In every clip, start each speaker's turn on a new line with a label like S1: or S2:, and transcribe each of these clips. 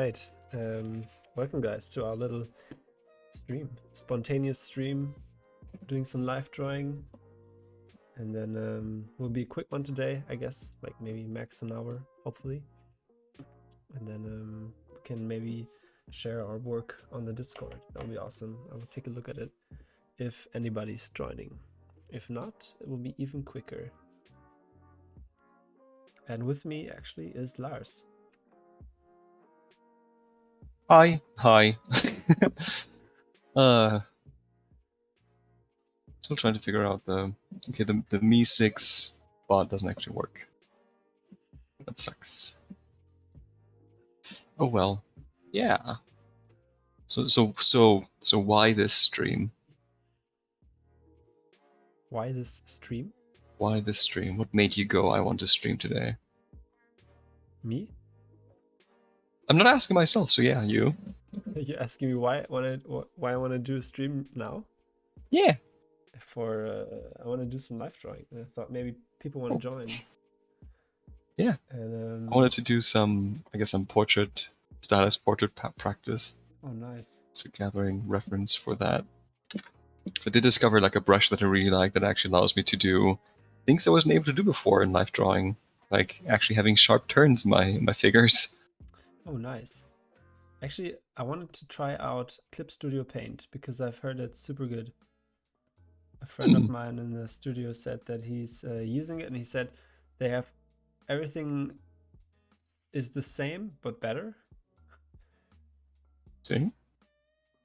S1: right. Welcome guys to our little stream. Spontaneous stream, doing some live drawing. And then will be a quick one today, I guess, like maybe max an hour, hopefully. And then we can maybe share our work on the Discord. That'll be awesome. I will take a look at it if anybody's joining. If not, it will be even quicker. And with me actually is Lars.
S2: Hi. Still trying to figure out the Mi 6 bot doesn't actually work. That sucks. Oh well. Yeah. So why this stream?
S1: Why this stream?
S2: Why this stream? What made you go, I want to stream today?
S1: Me?
S2: I'm not asking myself, so yeah, you.
S1: You're asking me why I want to do a stream now?
S2: Yeah.
S1: I want to do some live drawing. And I thought maybe people want to join.
S2: Yeah.
S1: And
S2: I wanted to do some stylist portrait practice.
S1: Oh, nice.
S2: So gathering reference for that. So I did discover like a brush that I really like that actually allows me to do things I wasn't able to do before in life drawing, like actually having sharp turns in my figures.
S1: Oh, nice. Actually, I wanted to try out Clip Studio Paint because I've heard it's super good. A friend of mine in the studio said that he's using it, and he said they have everything is the same but better.
S2: See?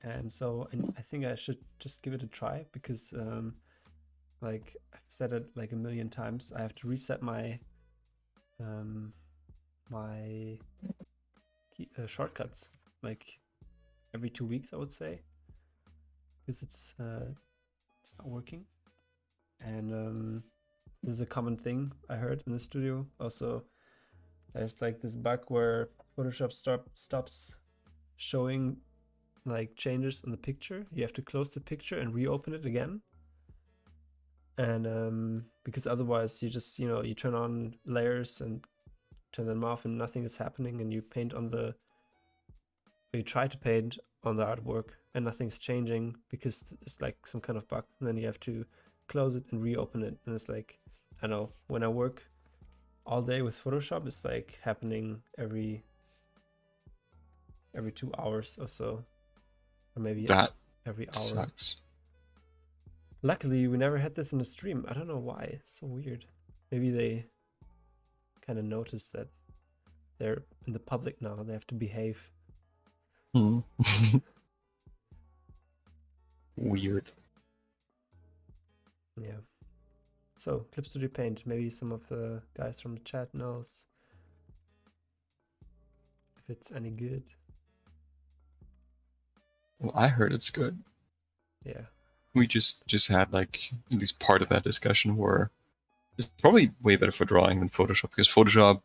S1: And so I think I should just give it a try because like I've said it like a million times, I have to reset my my shortcuts like every 2 weeks, I would say, because it's not working. And this is a common thing I heard in the studio. Also, there's like this bug where Photoshop stops showing like changes in the picture. You have to close the picture and reopen it again. And because otherwise you just, you turn on layers and turn them off and nothing is happening, and you try to paint on the artwork and nothing's changing because it's like some kind of bug, and then you have to close it and reopen it. And it's like, I know, when I work all day with Photoshop, it's like happening every 2 hours or so, or maybe every hour.
S2: Sucks.
S1: Luckily, we never had this in the stream. I don't know why. It's so weird. Maybe they kind of noticed that they're in the public now. They have to behave.
S2: Weird.
S1: Yeah. So, Clip Studio Paint. Maybe some of the guys from the chat knows if it's any good.
S2: Well, I heard it's good.
S1: Yeah.
S2: We just had like at least part of that discussion where it's probably way better for drawing than Photoshop, because Photoshop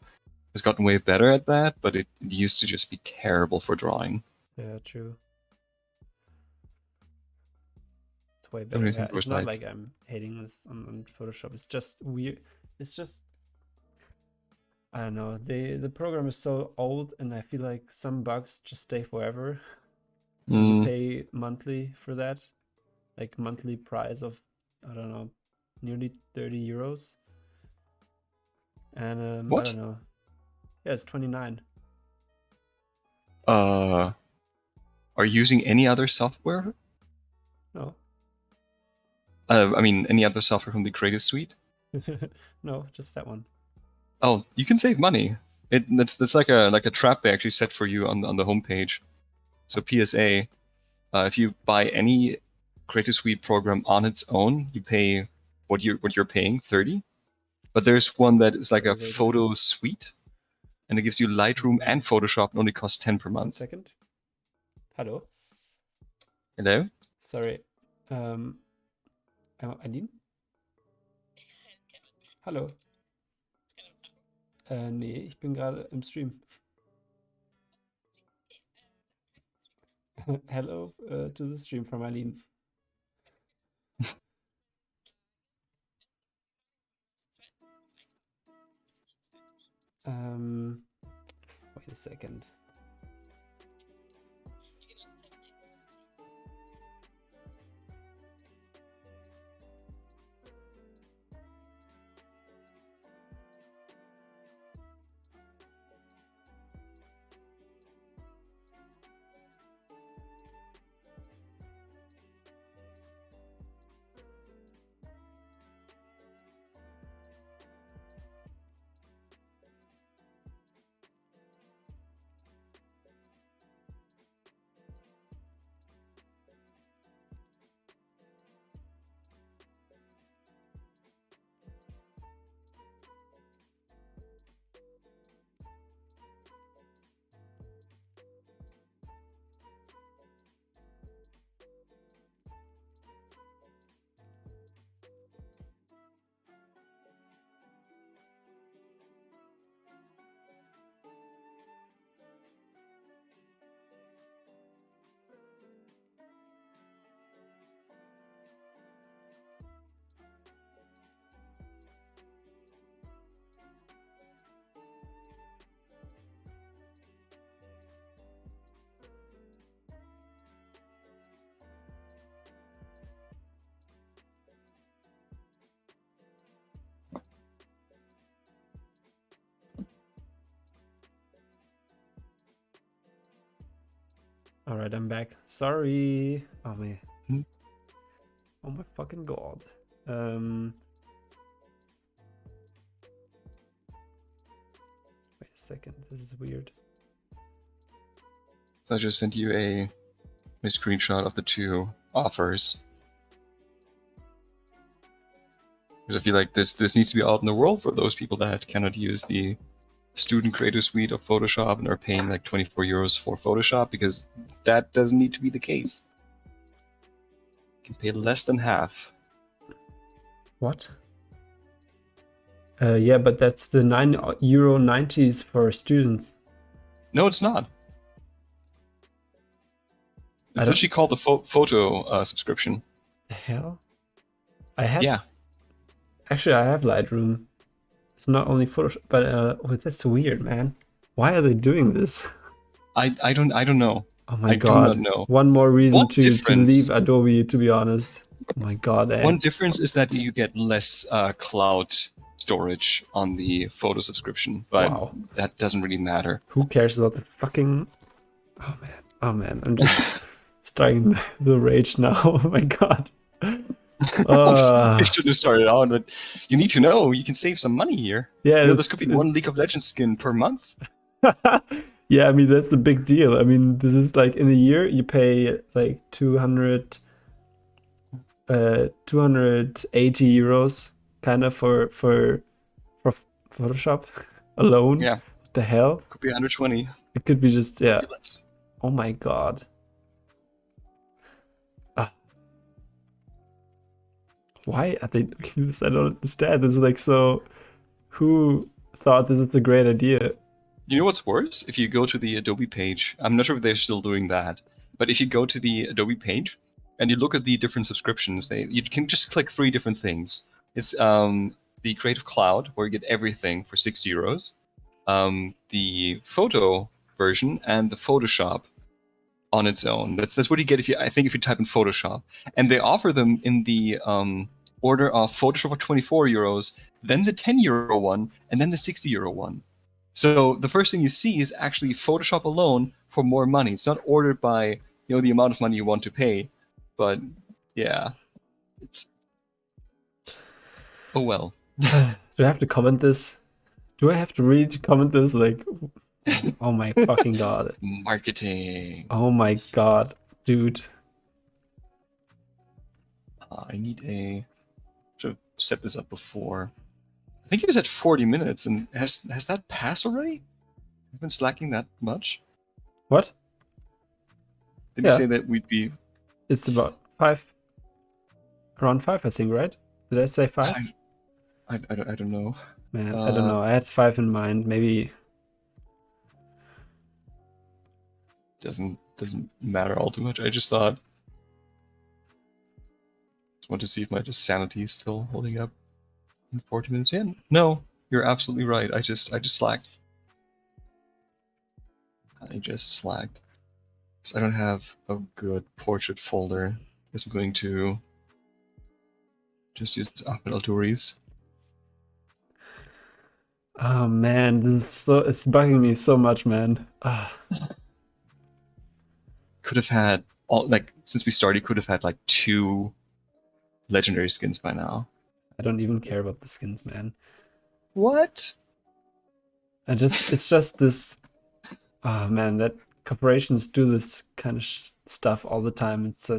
S2: has gotten way better at that, but it used to just be terrible for drawing.
S1: Yeah, true. It's way better. Yeah, it's not like I'm hating this on Photoshop. It's just weird. It's just, I don't know. The program is so old, and I feel like some bugs just stay forever. You pay monthly for that, like monthly price of, I don't know, nearly 30 euros. And
S2: what?
S1: I don't know. Yeah, it's 29.
S2: Are you using any other software?
S1: No.
S2: I mean, any other software from the Creative Suite?
S1: No, just that one.
S2: Oh, you can save money. That's like a trap they actually set for you on the homepage. So PSA, if you buy any Creative Suite program on its own, you pay what you're paying, 30. But there's one that is like a photo suite, and it gives you Lightroom and Photoshop, and only costs 10 per month.
S1: 1 second. Hello.
S2: Hello.
S1: Sorry. Aline? Hallo. Nee, ich bin gerade im Stream. Hello to the stream from Aline. Wait a second. All right, I'm back. Sorry. Oh man.
S2: Hmm.
S1: Oh my fucking god. Wait a second. This is weird.
S2: So I just sent you a screenshot of the two offers. Because I feel like this needs to be out in the world for those people that cannot use the student creator suite of Photoshop and are paying like 24 euros for Photoshop, because that doesn't need to be the case. You can pay less than half.
S1: What? Yeah, but that's the €9.90 for students.
S2: No, it's not.
S1: I
S2: It's
S1: don't-
S2: actually called the photo subscription.
S1: The hell? I have.
S2: Yeah.
S1: Actually, I have Lightroom. It's not only Photoshop, but oh, that's weird, man. Why are they doing this?
S2: I don't know.
S1: Oh my
S2: I
S1: god.
S2: do not know.
S1: One more reason
S2: One
S1: to
S2: difference-
S1: leave Adobe, to be honest. Oh my god.
S2: One difference is that you get less cloud storage on the photo subscription, but
S1: Wow.
S2: that doesn't really matter.
S1: Who cares about the fucking... Oh man. Oh man. I'm just starting the rage now. Oh my god.
S2: I shouldn't have started out, but you need to know you can save some money here.
S1: Yeah,
S2: You know, this could be one League of Legends skin per month.
S1: Yeah, I mean, that's the big deal. I mean, this is like in a year you pay like 280 euros kind of for Photoshop alone.
S2: Yeah.
S1: What the hell?
S2: Could be 120.
S1: It could be just, yeah.
S2: Could be less.
S1: Oh my god. Why are they doing this? I don't understand. This is like, so who thought this is a great idea?
S2: You know what's worse? If you go to the Adobe page, I'm not sure if they're still doing that, but if you go to the Adobe page and you look at the different subscriptions, you can just click three different things. It's the Creative Cloud, where you get everything for 6 euros, the photo version, and the Photoshop on its own. That's what you get if you type in Photoshop. And they offer them in the order of Photoshop for 24 euros, then the 10 euro one, and then the 60 euro one. So the first thing you see is actually Photoshop alone for more money. It's not ordered by the amount of money you want to pay, but yeah, it's oh well.
S1: Do I have to comment this? Do I have to really comment this? Like, oh my fucking god.
S2: Marketing.
S1: Oh my god, dude.
S2: I need should have set this up before. I think it was at 40 minutes, and has that passed already? I've been slacking that much.
S1: What?
S2: Did
S1: Yeah.
S2: you say that we'd be?
S1: It's about 5. Around 5, I think, right? Did I say 5?
S2: I don't know.
S1: Man, I don't know. I had 5 in mind. Maybe.
S2: Doesn't matter all too much. I just thought. Just want to see if my sanity is still holding up. 40 minutes in. No, you're absolutely right. I just slacked. I just slacked. So I don't have a good portrait folder. I guess I'm going to just use Ahmed Al-Touri's.
S1: Oh man, it's bugging me so much, man.
S2: Could have had since we started, could have had like 2 legendary skins by now.
S1: I don't even care about the skins, man.
S2: What?
S1: It's just this. Oh man, that corporations do this kind of stuff all the time. It's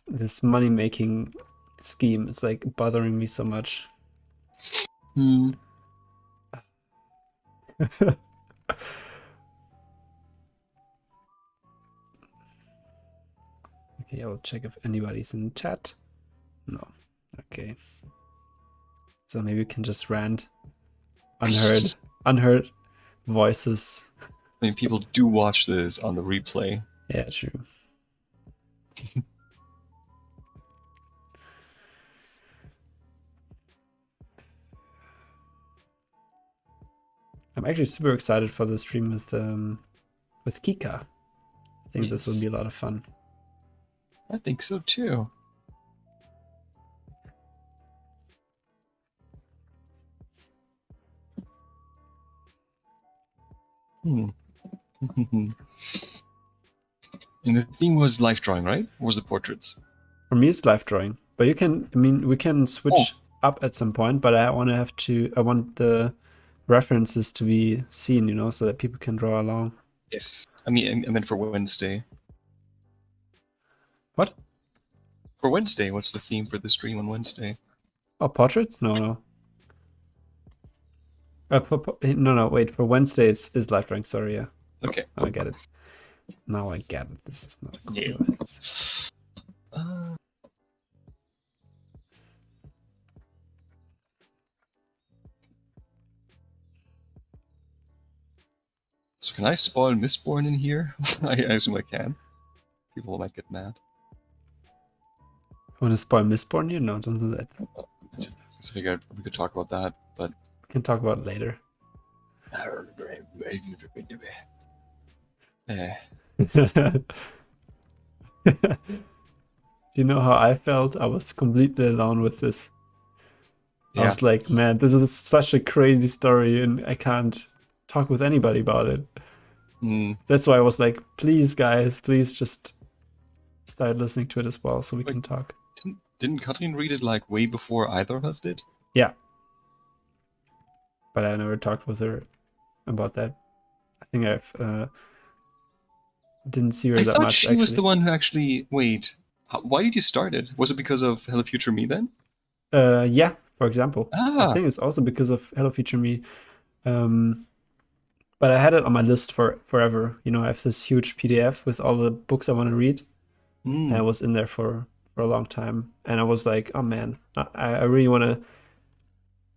S1: this money making scheme. It's like bothering me so much. Okay, I'll check if anybody's in chat. No. Okay. So maybe we can just rant. Unheard voices.
S2: I mean, people do watch this on the replay.
S1: Yeah, true. I'm actually super excited for the stream with Kika. I think this will be a lot of fun.
S2: I think so too. And the theme was life drawing, right? Or was it portraits?
S1: For me, it's life drawing. But you can, I mean, we can switch up at some point. But I want the references to be seen, you know, so that people can draw along.
S2: Yes. I meant for Wednesday.
S1: What?
S2: For Wednesday, what's the theme for the stream on Wednesday?
S1: Oh, portraits? No. No, wait. For Wednesday is life drawing. Sorry, yeah.
S2: Okay.
S1: Oh, I get it. Now I get it. This is not a
S2: Yeah.
S1: copyright.
S2: So can I spoil Mistborn in here? I assume I can. People might get mad.
S1: Want to spoil Mistborn here? No, don't do that.
S2: So I figured we could talk about that, but
S1: We can talk about it later. Do you know how I felt? I was completely alone with this.
S2: Yeah.
S1: I was like, man, this is such a crazy story and I can't talk with anybody about it. That's why I was like, please, guys, please just start listening to it as well so we can talk.
S2: Didn't Kathleen read it like way before either of us did?
S1: Yeah. But I never talked with her about that. I think I've didn't see her that much.
S2: She was the one who actually. Wait, why did you start it? Was it because of Hello Future Me then?
S1: Yeah, for example. I think it's also because of Hello Future Me. But I had it on my list for forever. You know, I have this huge PDF with all the books I want to read. And I was in there for a long time. And I was like, oh man, I really want to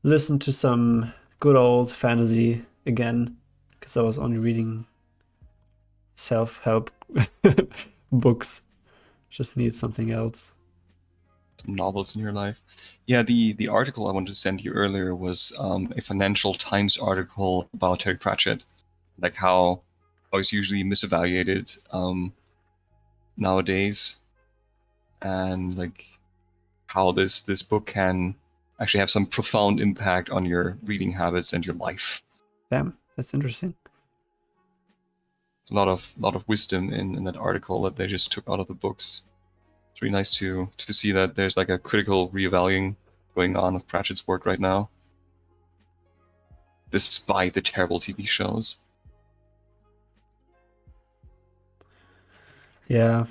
S1: listen to some good old fantasy again. Because I was only reading self-help books. Just need something else.
S2: Some novels in your life. Yeah, the article I wanted to send you earlier was a Financial Times article about Terry Pratchett. Like how he's usually misevaluated nowadays. And like how this book can actually have some profound impact on your reading habits and your life.
S1: Damn, that's interesting.
S2: A lot of wisdom in that article that they just took out of the books. It's really nice to see that there's like a critical reevaluating going on of Pratchett's work right now, despite the terrible TV shows.
S1: Yeah,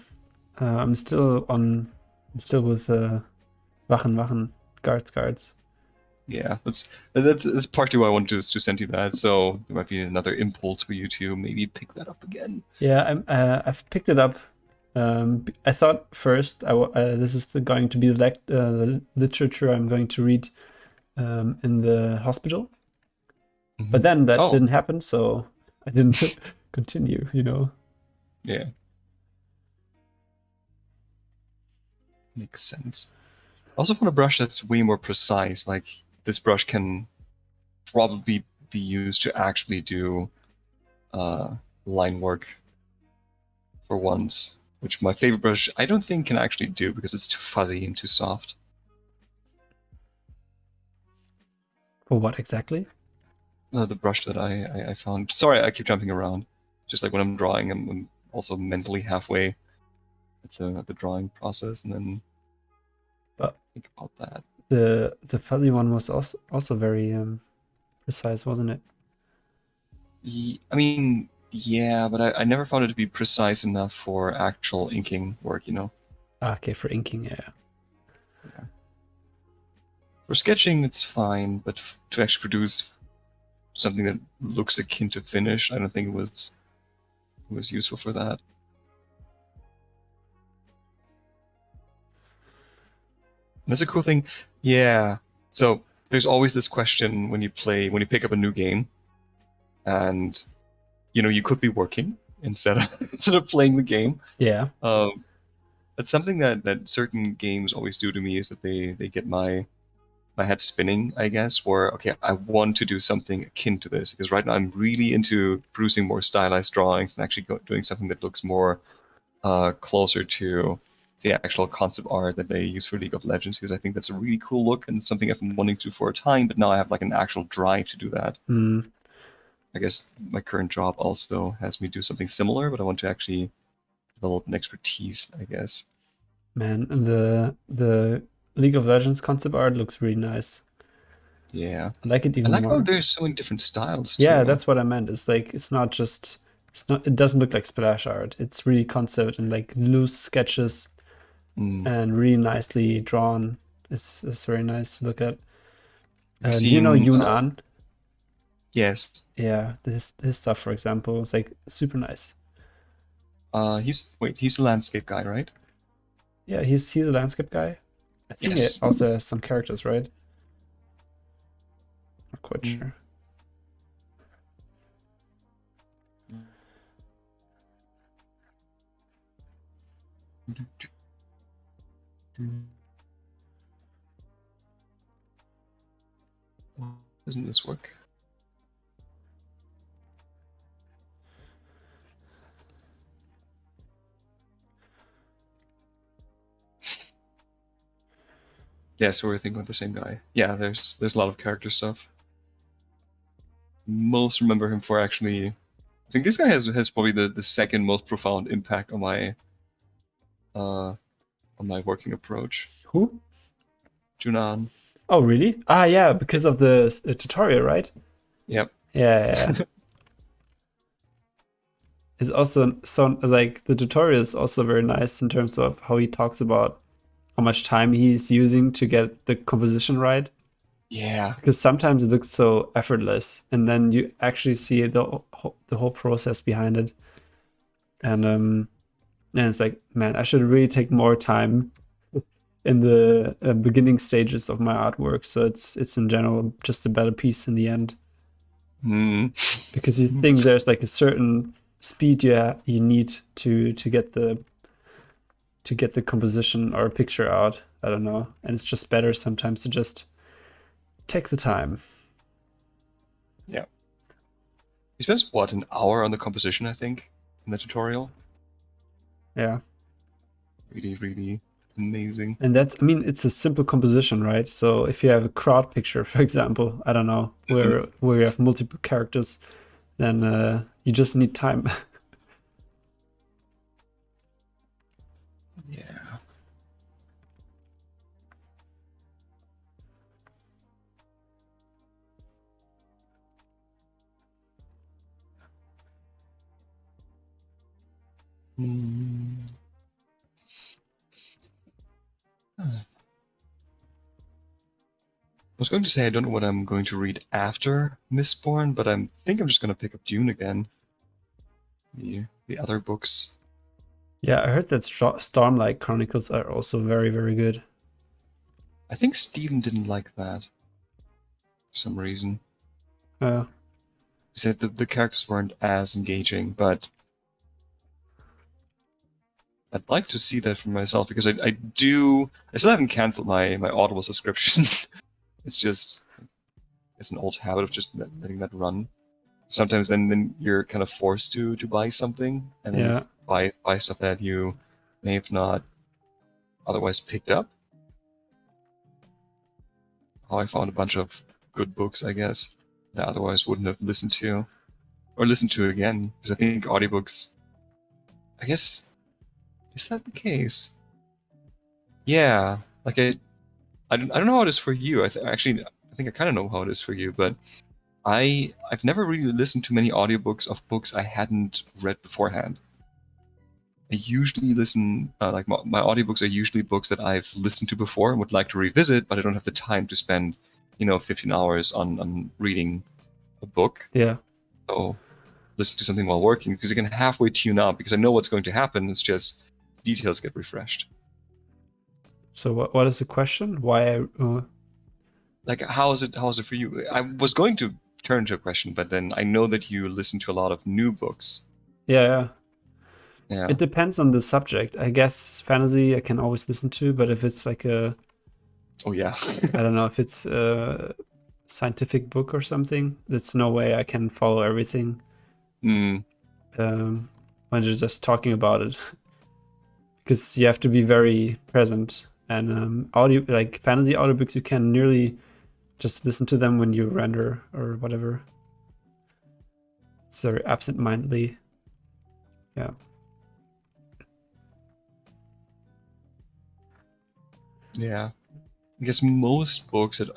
S1: I'm still with Wachen, guards.
S2: Yeah, that's partly why I wanted to send you that. So there might be another impulse for you to maybe pick that up again.
S1: Yeah, I've picked it up. I thought first this is going to be the literature I'm going to read in the hospital, but then that didn't happen, so I didn't continue. You know.
S2: Yeah. Makes sense. I also want a brush that's way more precise. Like this brush can probably be used to actually do line work for once, which my favorite brush I don't think can actually do because it's too fuzzy and too soft.
S1: For what exactly?
S2: The brush that I found. Sorry, I keep jumping around. Just like when I'm drawing, I'm also mentally halfway at the drawing process, and then think about that.
S1: The fuzzy one was also very precise, wasn't it?
S2: I mean, yeah, but I never found it to be precise enough for actual inking work, you know?
S1: Okay, for inking, yeah.
S2: For sketching, it's fine, but to actually produce something that looks akin to finish, I don't think it was useful for that. That's a cool thing. Yeah. So there's always this question when you pick up a new game, and you know you could be working instead of playing the game.
S1: Yeah.
S2: That's something that certain games always do to me is that they get my head spinning, I guess, where okay, I want to do something akin to this because right now I'm really into producing more stylized drawings and actually doing something that looks more closer to the actual concept art that they use for League of Legends, because I think that's a really cool look and something I've been wanting to do for a time, but now I have like an actual drive to do that. I guess my current job also has me do something similar, but I want to actually developed an expertise, I guess.
S1: Man, and the League of Legends concept art looks really nice.
S2: Yeah.
S1: I like it
S2: I
S1: even
S2: like how
S1: more.
S2: there's so many different styles
S1: Yeah,
S2: too.
S1: that's what I meant. It's like it's not just it doesn't look like splash art. It's really concept and like loose sketches
S2: Mm.
S1: and really nicely drawn. It's very nice to look at.
S2: Have you
S1: Do you know
S2: seen?
S1: Yoon An?
S2: Yes.
S1: Yeah, his stuff, for example, is like super nice.
S2: He's a landscape guy, right?
S1: Yeah, he's a landscape guy. I think it
S2: Yes.
S1: also has some characters, right? Not quite sure.
S2: Doesn't this work? Yeah, so we're thinking of the same guy. Yeah, there's a lot of character stuff. Most remember him for actually. I think this guy has probably the second most profound impact on my working approach.
S1: Who?
S2: Junan.
S1: Oh, really? Ah, yeah, because of the tutorial, right?
S2: Yep.
S1: Yeah. It's also so like the tutorial is also very nice in terms of how he talks about how much time he's using to get the composition right.
S2: Yeah.
S1: Because sometimes it looks so effortless, and then you actually see the whole process behind it, and it's like, man, I should really take more time in the beginning stages of my artwork, so it's in general just a better piece in the end.
S2: Mm.
S1: Because you think there's like a certain speed you need to get the composition or a picture out. I don't know, and it's just better sometimes to just take the time.
S2: Yeah. He spends what, an hour on the composition, I think, in the tutorial.
S1: Yeah.
S2: Really, really amazing.
S1: And I mean, it's a simple composition, right? So if you have a crowd picture, for example, I don't know, where you have multiple characters, then you just need time.
S2: Yeah. Mm. I was going to say I don't know what I'm going to read after Mistborn, but I think I'm just going to pick up Dune again. The other books.
S1: Yeah, I heard that Stormlight Chronicles are also very, very good.
S2: I think Steven didn't like that for some reason.
S1: Uh,
S2: He said that the characters weren't as engaging, but I'd like to see that for myself because I still haven't canceled my Audible subscription. It's an old habit of just letting that run. Sometimes then you're kind of forced to buy something, and then
S1: yeah.
S2: you buy stuff that you may have not otherwise picked up. How I found a bunch of good books, I guess, that I otherwise wouldn't have listened to, or listened to again, because I think audiobooks, I guess, is that the case? Yeah, like I don't know how it is for you. Actually, I think I kind of know how it is for you, but I've never really listened to many audiobooks of books I hadn't read beforehand. I usually listen, like my audiobooks are usually books that I've listened to before and would like to revisit, but I don't have the time to spend, 15 hours on reading a book.
S1: Yeah.
S2: So listen to something while working, because I can halfway tune out because I know what's going to happen. It's just details get refreshed.
S1: So what is the question? Why?
S2: Like, how is it for you? I was going to turn to a question, but then I know that you listen to a lot of new books.
S1: Yeah.
S2: Yeah.
S1: It depends on the subject. I guess fantasy I can always listen to, but if it's like
S2: Oh yeah.
S1: I don't know, if it's a scientific book or something, there's no way I can follow everything.
S2: Mm.
S1: When you're just talking about it, because you have to be very present. And audio, like fantasy audiobooks, you can nearly just listen to them when you render or whatever. It's very absent-mindedly. Yeah.
S2: Yeah. I guess most books that,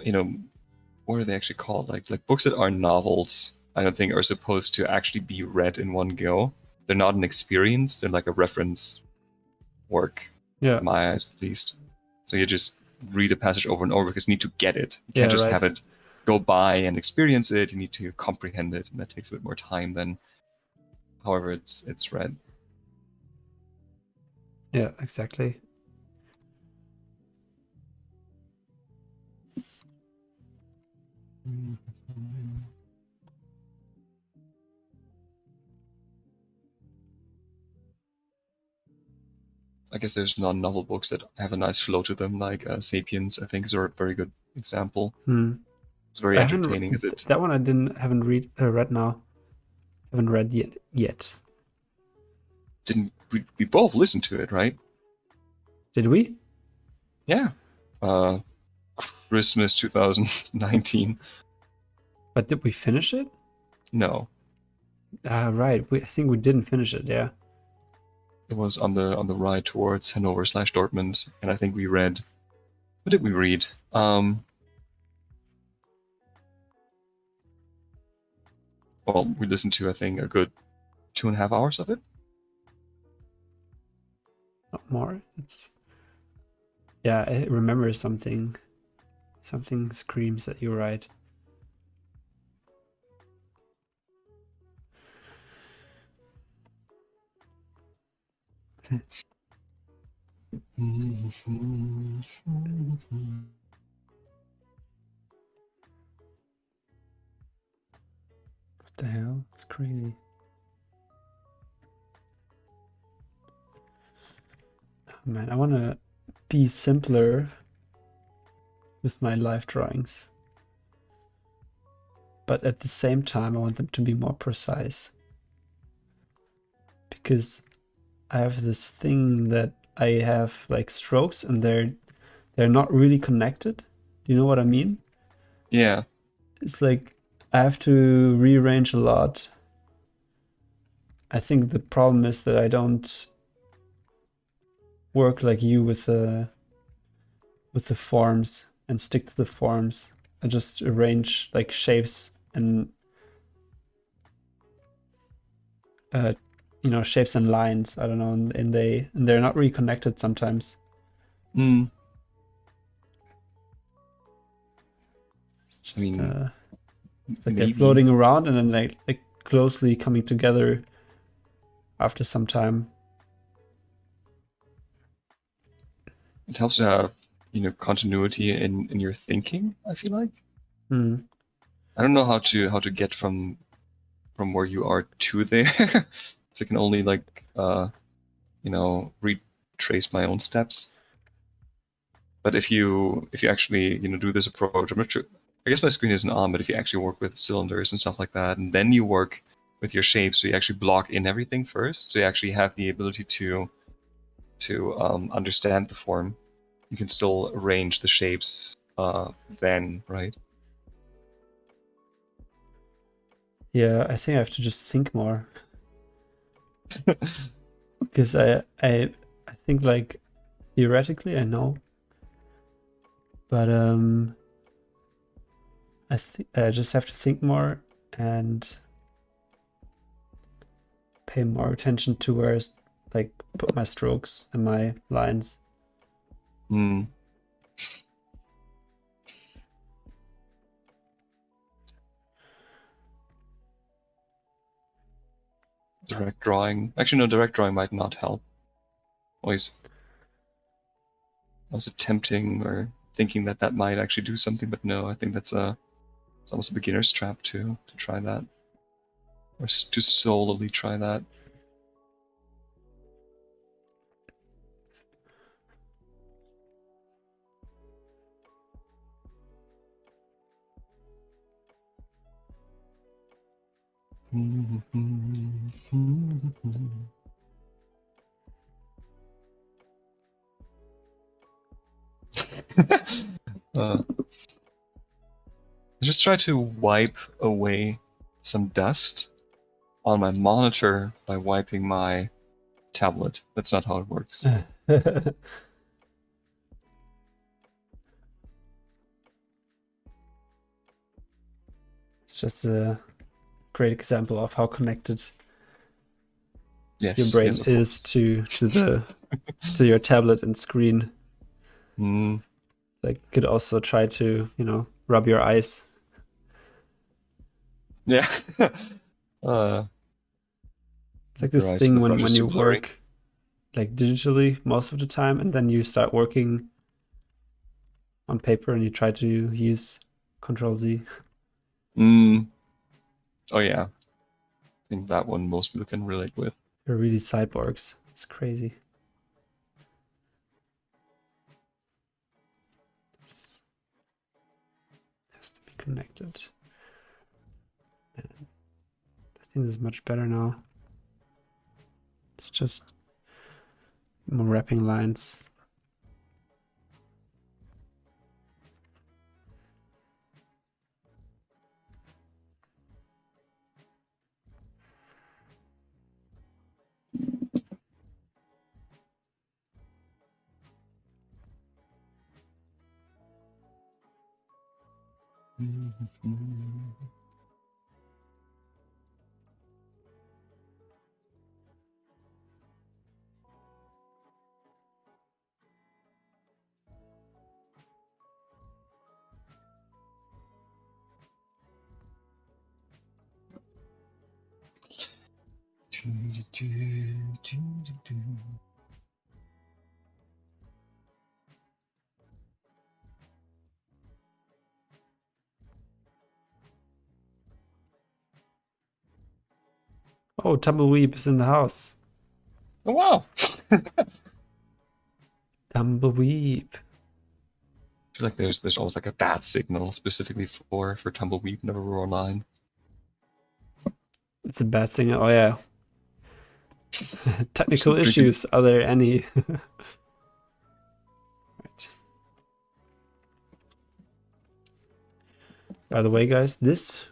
S2: what are they actually called? Like books that are novels, I don't think are supposed to actually be read in one go. They're not an experience, they're like a reference work,
S1: Yeah.
S2: in my eyes at least. So you just read a passage over and over because you need to get it. You
S1: Yeah,
S2: can't just
S1: right.
S2: have it go by and experience it. You need to comprehend it, and that takes a bit more time than however it's read.
S1: Yeah, exactly.
S2: I guess there's non-novel books that have a nice flow to them, like *Sapiens*. I think is a very good example. It's very
S1: I
S2: entertaining. Is it?
S1: that one I haven't read now. Haven't read yet.
S2: Didn't we both listen to it, right?
S1: Did we?
S2: Yeah. Christmas 2019.
S1: But did we finish it?
S2: No,
S1: Right. I think we didn't finish it. Yeah.
S2: it was on the ride towards Hanover/Dortmund, and I think we read. What did we read? Well, we listened to, I think, a good 2.5 hours of it.
S1: Not more. Yeah, I remember something. Something screams that you're right. What the hell? It's crazy. Oh, man, I want to be simpler with my life drawings. But at the same time, I want them to be more precise. Because I have this thing that I have like strokes and they're not really connected. Do you know what I mean?
S2: Yeah.
S1: It's like I have to rearrange a lot. I think the problem is that I don't work like you with the forms and stick to the forms. I just arrange like shapes and shapes and lines. I don't know, and they're not really connected sometimes.
S2: Mm.
S1: It's just,
S2: I mean,
S1: it's like
S2: maybe.
S1: they're floating around and then like closely coming together after some time.
S2: It helps to have, continuity in your thinking, I feel like. I don't know how to get from where you are to there. So I can only retrace my own steps. But if you actually do this approach, I'm not sure. I guess my screen isn't on, but if you actually work with cylinders and stuff like that, and then you work with your shapes, so you actually block in everything first, so you actually have the ability to understand the form. You can still arrange the shapes then, right?
S1: Yeah, I think I have to just think more. Because I think like theoretically I know, but I just have to think more and pay more attention to where I put my strokes and my lines.
S2: Direct drawing. Actually, no, direct drawing might not help. Always was attempting or thinking that might actually do something, but no, I think it's almost a beginner's trap to try that, or to solely try that. Just try to wipe away some dust on my monitor by wiping my tablet. That's not how it works.
S1: just a great example of how connected
S2: Yes,
S1: your brain
S2: yes, of
S1: is
S2: course.
S1: to your tablet and screen.
S2: Mm,
S1: Like, you could also try to, rub your eyes.
S2: yeah. uh,
S1: It's like
S2: your
S1: this
S2: eyes so
S1: thing
S2: the brush
S1: when
S2: is too
S1: you
S2: blurry.
S1: work like digitally most of the time, and then you start working on paper and you try to use Control Z.
S2: Mm. Oh yeah, I think that one most people can relate with.
S1: You're really cyborgs. It's crazy. It has to be connected. I think this is much better now. It's just more wrapping lines. Oh, Tumbleweed is in the house.
S2: Oh wow!
S1: Tumbleweed.
S2: I feel like there's always like a bad signal specifically for Tumbleweed whenever we're online.
S1: It's a bad singer. Oh yeah. Technical
S2: Drinking.
S1: issues. Are there any? Right. By the way, guys, this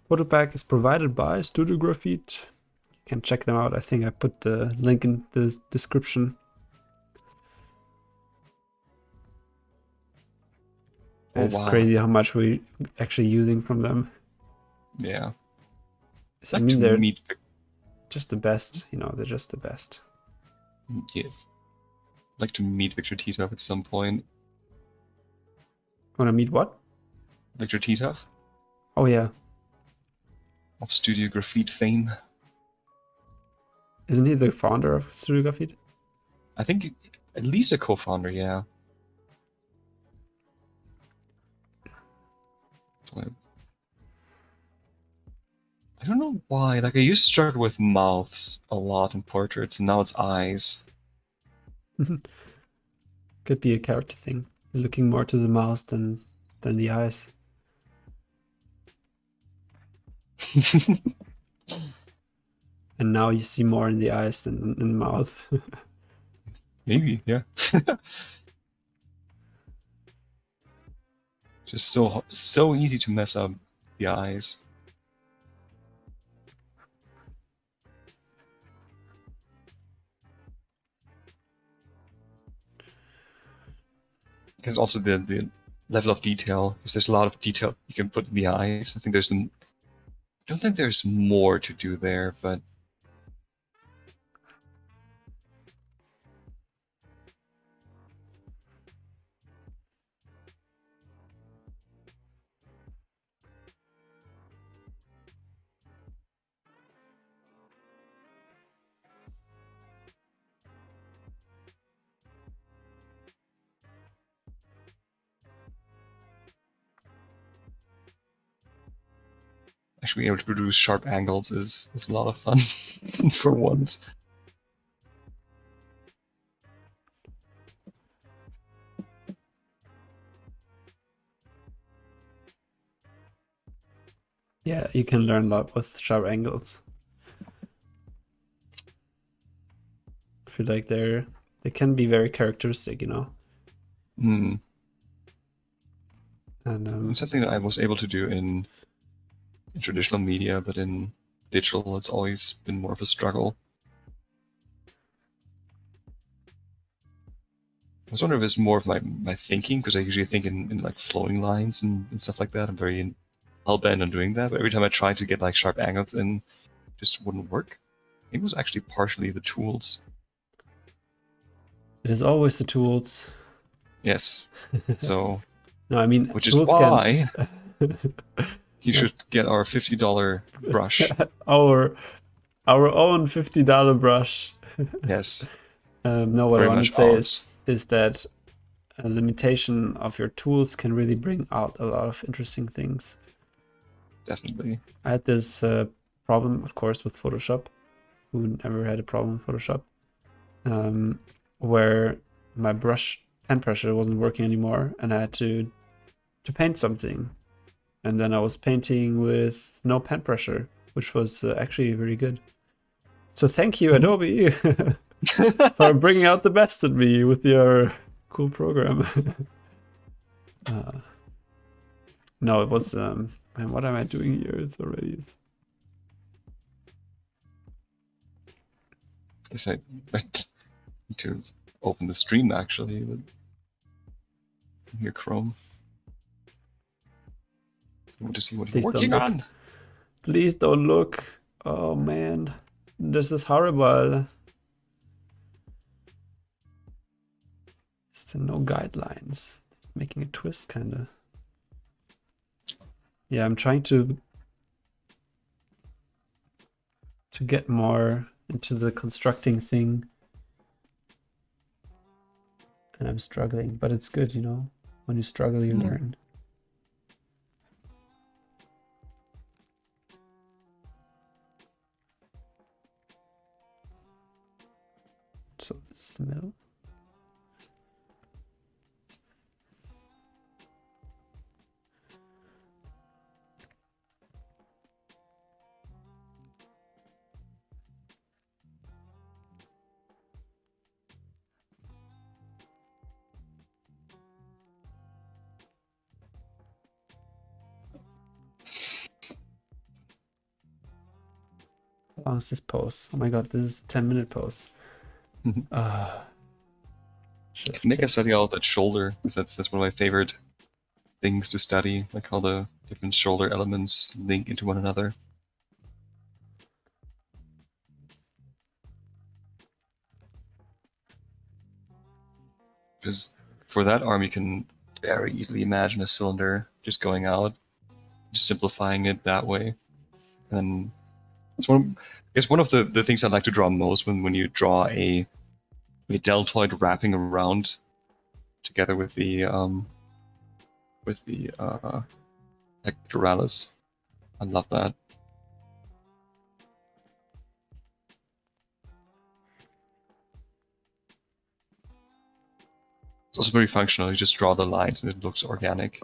S1: photo pack is provided by Studio Graphite. You can check them out. I think I put the link in the description.
S2: Oh
S1: It's
S2: wow!
S1: crazy how much we're actually using from them.
S2: Yeah.
S1: I
S2: Like to
S1: mean, they're
S2: meet.
S1: just the best. They're just the best.
S2: Yes. Like to meet Victor Titov at some point.
S1: Wanna meet what?
S2: Victor Titov
S1: Oh yeah.
S2: of Studio Graphite fame.
S1: Isn't he the founder of Studio Graphite?
S2: I think at least a co-founder, yeah. I don't know why. Like I used to struggle with mouths a lot in portraits, and now it's eyes.
S1: Could be a character thing. Looking more to the mouth than the eyes. And now you see more in the eyes than in the mouth.
S2: Maybe, yeah. Just so easy to mess up the eyes. Because also the level of detail, because there's a lot of detail you can put in the eyes. I think I don't think there's more to do there, but actually being able to produce sharp angles is a lot of fun for once.
S1: Yeah, you can learn a lot with sharp angles. I feel like they can be very characteristic,
S2: Mm.
S1: And
S2: It's something that I was able to do in traditional media, but in digital, it's always been more of a struggle. I was wondering if it's more of my thinking, because I usually think in like flowing lines and stuff like that. I'm very hell-bent on doing that, but every time I tried to get like sharp angles in, it just wouldn't work. It was actually partially the tools.
S1: It is always the tools.
S2: Yes. So,
S1: No, I mean,
S2: which is
S1: tools
S2: why
S1: can...
S2: you should get our $50 brush.
S1: our own $50 brush.
S2: Yes.
S1: No, what I
S2: Very
S1: want to
S2: much
S1: say
S2: ours.
S1: is that a limitation of your tools can really bring out a lot of interesting things.
S2: Definitely.
S1: I had this problem, of course, with Photoshop. Who never had a problem with Photoshop? Where my pen pressure wasn't working anymore, and I had to paint something. And then I was painting with no pen pressure, which was actually very good. So thank you, Adobe, for bringing out the best in me with your cool program. No, it was man, what am I doing here? It's already...
S2: I guess I need to open the stream actually. Here, Chrome. I want to see what you're working on.
S1: Please don't look. Oh man, this is horrible. Still no guidelines. Making a twist, kinda. Yeah, I'm trying to get more into the constructing thing. And I'm struggling, but it's good, you know? When you struggle, you learn. So this is the middle. How long is this pose? Oh my god, this is a 10-minute pose.
S2: Nick, I study all that shoulder because that's one of my favorite things to study, like how the different shoulder elements link into one another. Because for that arm, you can very easily imagine a cylinder just going out, just simplifying it that way. And it's one of the things I like to draw most when you draw a deltoid wrapping around together with the pectoralis. I love that. It's also very functional. You just draw the lines and it looks organic.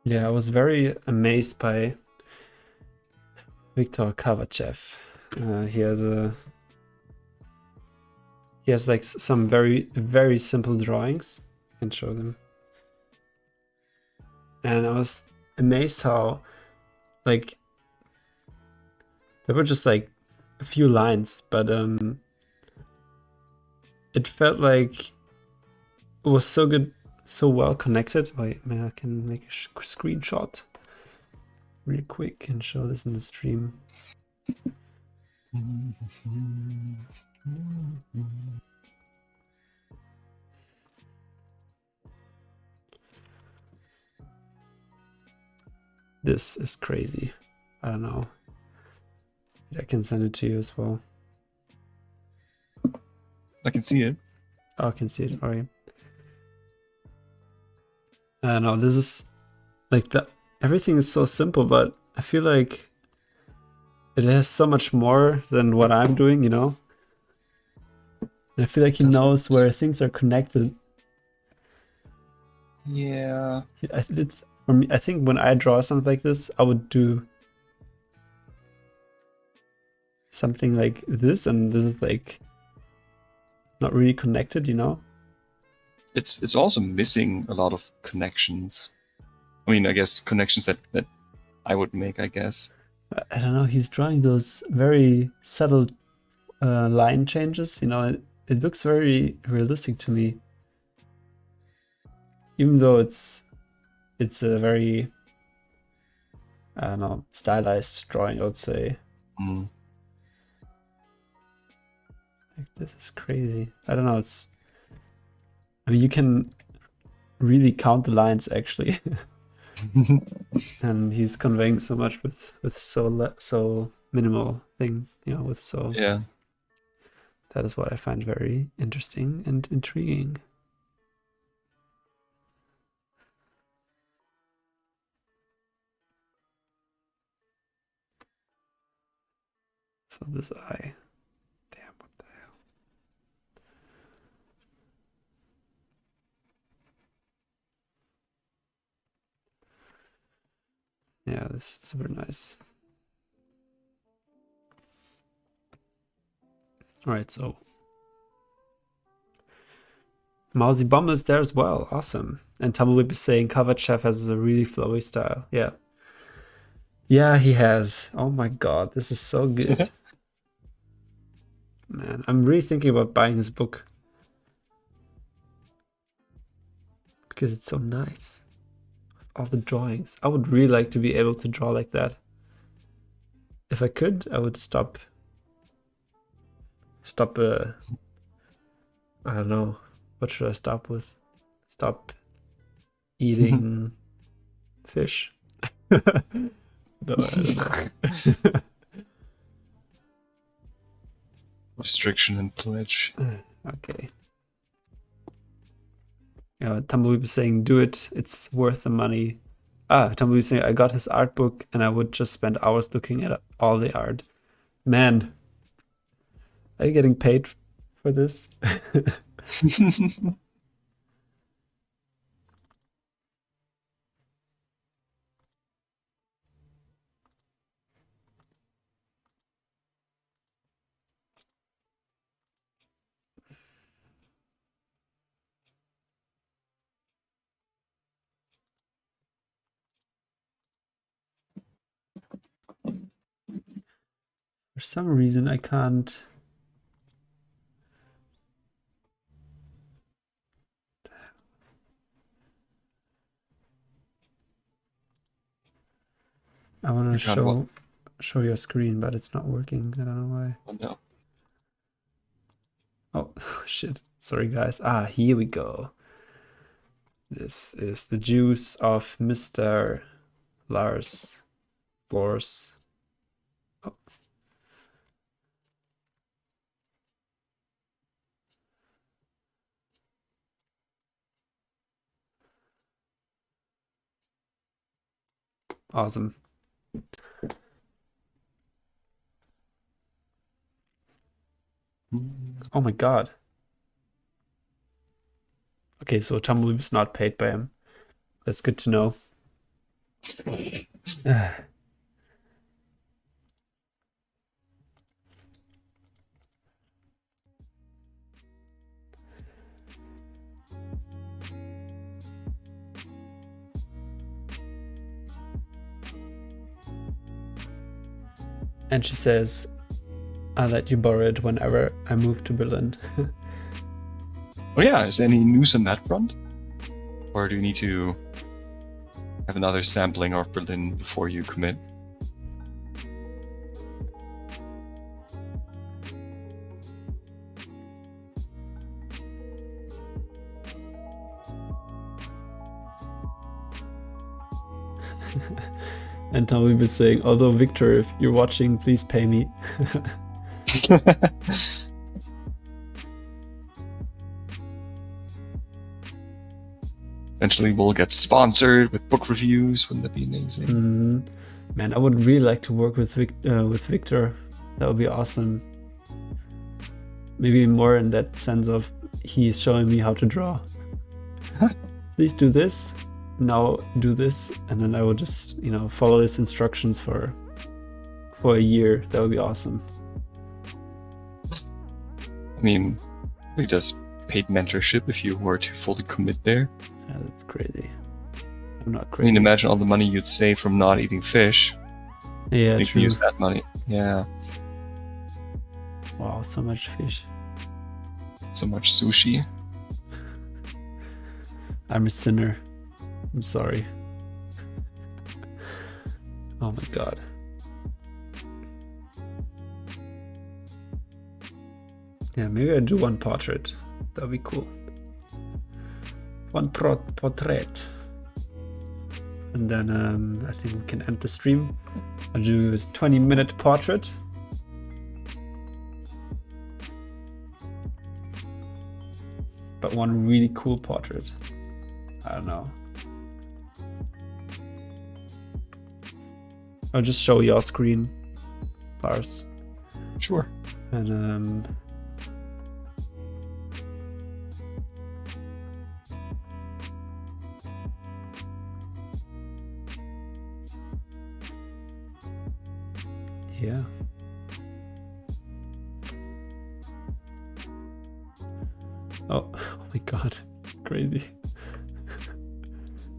S1: Yeah, I was very amazed by Viktor Kavachev. He has like some very simple drawings. I can show them. And I was amazed how, like, there were just like a few lines, but it felt like it was so good, so well connected. Wait, man, I can make a screenshot. real quick and show this in the stream. This is crazy. I don't know. I can send it to you as well.
S2: I can see it.
S1: Oh, I can see it. Alright. I don't know. This is like the everything is so simple, but I feel like it has so much more than what I'm doing, you know? And I feel like he knows where things are connected.
S2: Yeah.
S1: It's for me. I think when I draw something like this, I would do something like this, and this is like not really connected, you know?
S2: It's also missing a lot of connections. I mean, I guess connections that I would make, I guess.
S1: I don't know. He's drawing those very subtle line changes. You know, it looks very realistic to me. Even though it's a very, I don't know, stylized drawing, I would say.
S2: Mm.
S1: Like, this is crazy. I don't know. I mean, you can really count the lines actually. And he's conveying so much with so minimal thing, you know, with so.
S2: Yeah.
S1: That is what I find very interesting and intriguing. So this eye. Damn, what the hell? Yeah, this is super nice. Alright, so Mousy Bomb is there as well. Awesome. And Tumbleweed is saying Covered Chef has a really flowy style. Yeah. Yeah, he has. Oh my god, this is so good. Man, I'm really thinking about buying his book. Because it's so nice. With all the drawings. I would really like to be able to draw like that. If I could, I would stop I don't know. What should I stop with? Stop eating fish. No, I don't know.
S2: Restriction and pledge.
S1: Okay. Tumbleweed was saying, do it. It's worth the money. Tumbleweed saying, I got his art book and I would just spend hours looking at all the art. Man, are you getting paid for this? For some reason, I can't. I want to show your screen, but it's not working. I don't know why.
S2: Oh no.
S1: Oh, shit. Sorry, guys. Here we go. This is the juice of Mr. Lars. Oh. Awesome. Oh my god. Okay, so Tumbleweed is not paid by him. That's good to know. And she says, I'll let you borrow it whenever I move to Berlin.
S2: Oh yeah, is there any news on that front? Or do you need to have another sampling of Berlin before you commit.
S1: And Tommy was saying, although Victor, if you're watching, please pay me.
S2: Eventually we'll get sponsored with book reviews. Wouldn't that be amazing?
S1: Mm-hmm. Man, I would really like to work with Victor. That would be awesome. Maybe more in that sense of he's showing me how to draw. Please do this. Now do this, and then I will just, you know, follow his instructions for a year. That would be awesome.
S2: I mean, we just paid mentorship if you were to fully commit there.
S1: Yeah, that's crazy. I'm not
S2: I
S1: crazy.
S2: mean, imagine all the money you'd save from not eating fish.
S1: Yeah,
S2: you
S1: true.
S2: can use that money. Yeah.
S1: Wow, so much fish.
S2: So much sushi.
S1: I'm a sinner. I'm sorry. Oh my god. Yeah, maybe I do one portrait. That would be cool. One portrait. And then I think we can end the stream. I'll do a 20-minute portrait. But one really cool portrait. I don't know. I'll just show your screen, Lars.
S2: Sure.
S1: And yeah. Oh my god, crazy.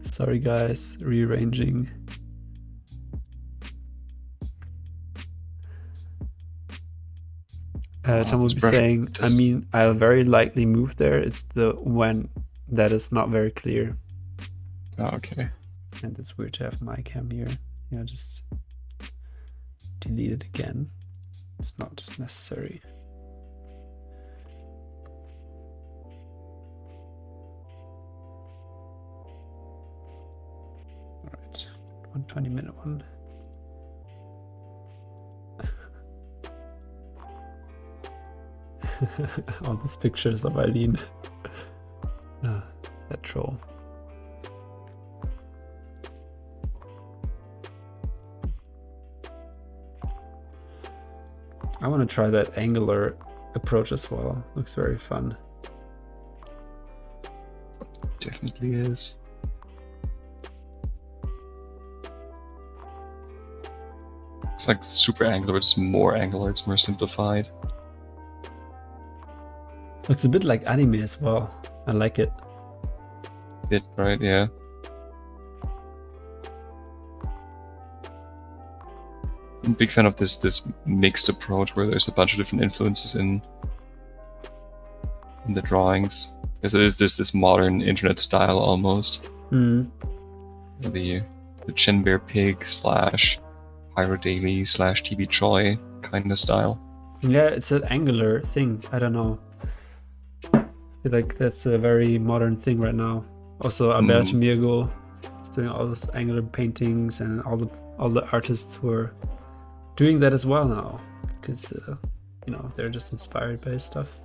S1: Sorry guys, rearranging. Tom will be saying, I mean, I'll very likely move there. It's the when that is not very clear.
S2: Oh, okay.
S1: And it's weird to have my cam here. Yeah, just delete it again. It's not necessary. All right, 120-minute one. All these pictures of Eileen. That troll. I want to try that angular approach as well. Looks very fun.
S2: Definitely is. It's like super angular, it's more angular, it's more simplified.
S1: Looks a bit like anime as well. I like it.
S2: Bit, right? Yeah. I'm a big fan of this mixed approach where there's a bunch of different influences in the drawings. Because it is this modern internet style almost.
S1: Mm.
S2: The Chen Bear Pig / Pyro Daily / TB Choi kind of style.
S1: Yeah, it's an angular thing. I don't know. I feel like that's a very modern thing right now. Also, Alberto Mirgo is doing all those angular paintings, and all the artists who are doing that as well now, because you know, they're just inspired by his stuff.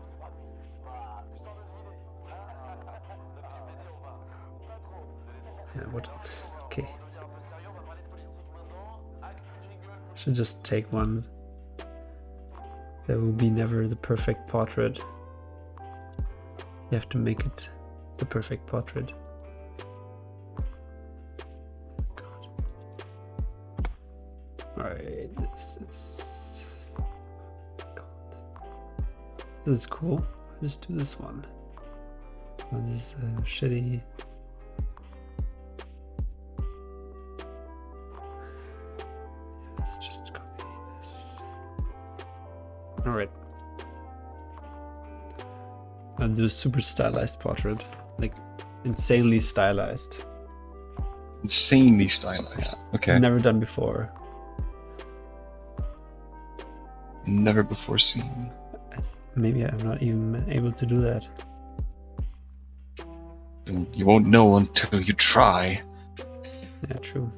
S1: Yeah, what? Okay. Should just take one. There will be never the perfect portrait. You have to make it the perfect portrait. Alright, this is cool. I'll just do this one. Oh, this is shitty. Let's just copy this. Alright. I'll do a super stylized portrait. Like, insanely stylized.
S2: Insanely stylized. Okay.
S1: Never done before.
S2: Never before seen.
S1: Maybe I'm not even able to do that.
S2: You won't know until you try.
S1: Yeah, true.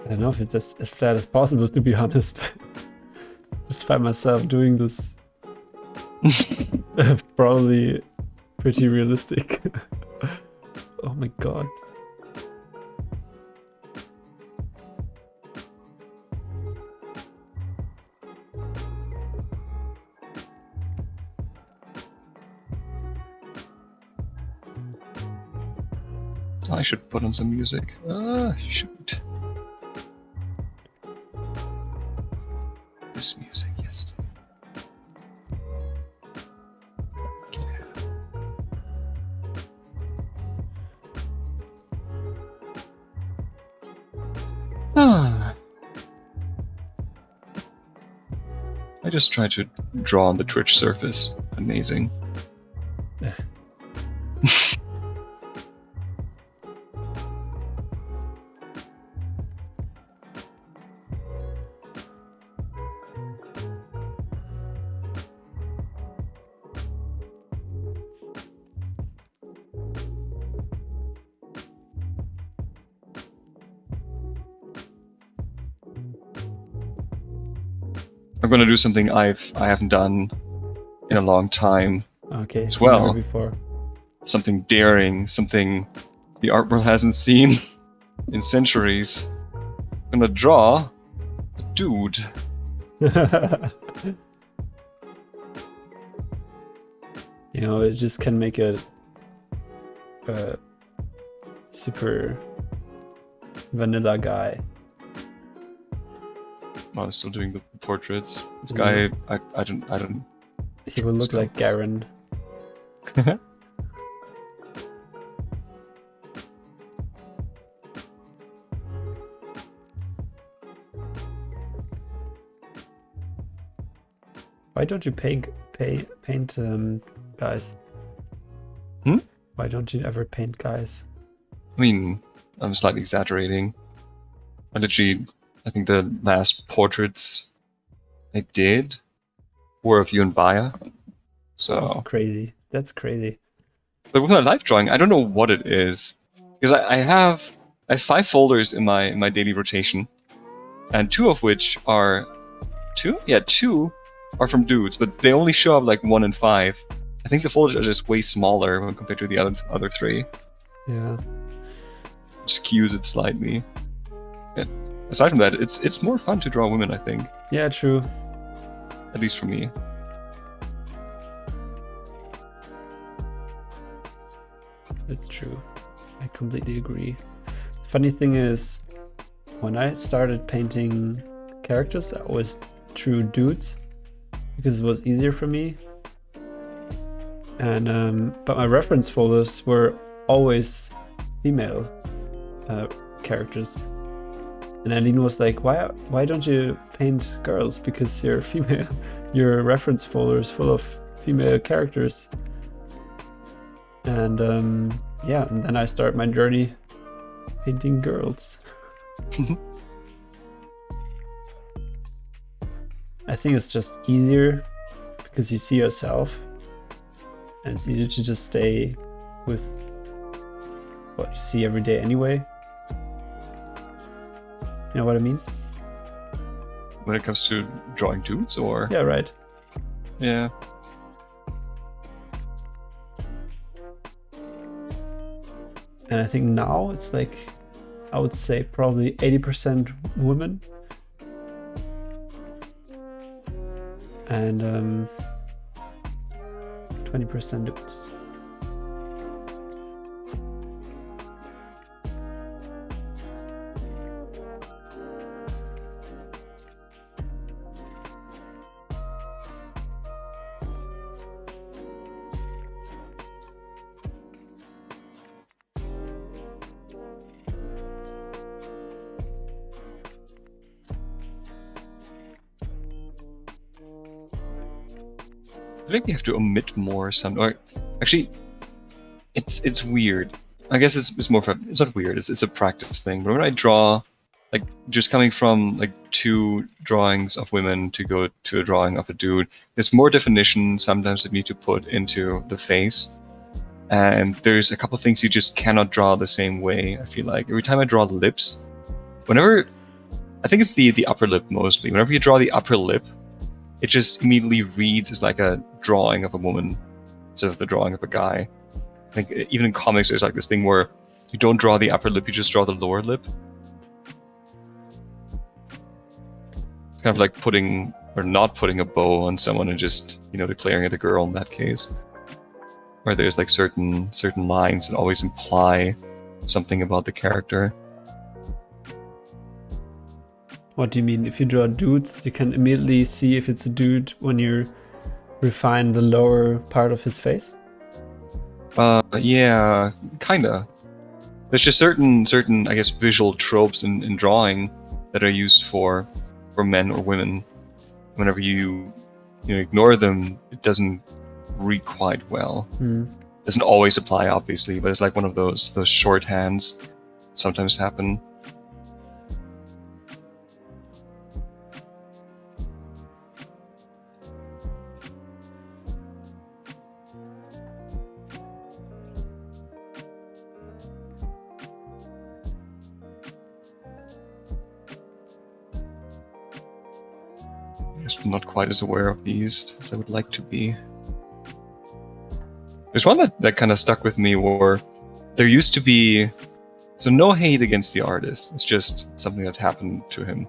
S1: I don't know if that is possible, to be honest. Just find myself doing this. Probably pretty realistic. Oh my god.
S2: I should put on some music. Shoot. This music, yes. I just tried to draw on the Twitch surface. Amazing. I'm gonna do something I haven't done in a long time.
S1: Okay.
S2: As well.
S1: Never before.
S2: Something daring, something the art world hasn't seen in centuries. I'm gonna draw a dude.
S1: You know, it just can make a super vanilla guy.
S2: Oh, I'm still doing the portraits. This guy, I don't.
S1: He will look like Garen. Why don't you paint guys? Why don't you ever paint guys?
S2: I mean, I'm slightly exaggerating. I think the last portraits I did were of you and Baya. So
S1: crazy. That's crazy.
S2: But with my life drawing, I don't know what it is. Because I have 5 folders in my daily rotation. And 2 of which are 2 are from dudes, but they only show up like 1 in 5. I think the folders are just way smaller when compared to the other 3.
S1: Yeah.
S2: Just skews it slightly. Yeah. Aside from that, it's more fun to draw women, I think.
S1: Yeah, true.
S2: At least for me.
S1: It's true. I completely agree. Funny thing is, when I started painting characters, I always drew dudes because it was easier for me. And but my reference folders were always female characters. And Aline was like, why don't you paint girls? Because you're female. Your reference folder is full of female characters. And yeah, and then I start my journey painting girls. I think it's just easier because you see yourself, and it's easier to just stay with what you see every day anyway. You know what I mean?
S2: when it comes to drawing dudes, or
S1: Yeah, right.
S2: yeah.
S1: And I think now it's like, I would say probably 80% women. And 20% dudes.
S2: I think you have to omit more or actually it's weird. I guess it's more of it's not weird, it's a practice thing. But when I draw, like just coming from like 2 drawings of women to go to a drawing of a dude, there's more definition sometimes that you need to put into the face. And there's a couple things you just cannot draw the same way, I feel like. Every time I draw the lips, I think it's the upper lip mostly. Whenever you draw the upper lip, it just immediately reads as like a drawing of a woman instead of the drawing of a guy. I think even in comics there's like this thing where you don't draw the upper lip, you just draw the lower lip. It's kind of like putting or not putting a bow on someone and just, declaring it a girl in that case. Where there's like certain lines that always imply something about the character.
S1: What do you mean? If you draw dudes, you can immediately see if it's a dude when you refine the lower part of his face?
S2: Yeah, kinda. There's just certain I guess visual tropes in drawing that are used for men or women. Whenever you ignore them, it doesn't read quite well. Doesn't always apply, obviously, but it's like one of those shorthands that sometimes happen. I'm not quite as aware of these as I would like to be. There's one that kind of stuck with me where there used to be, so no hate against the artist, it's just something that happened to him.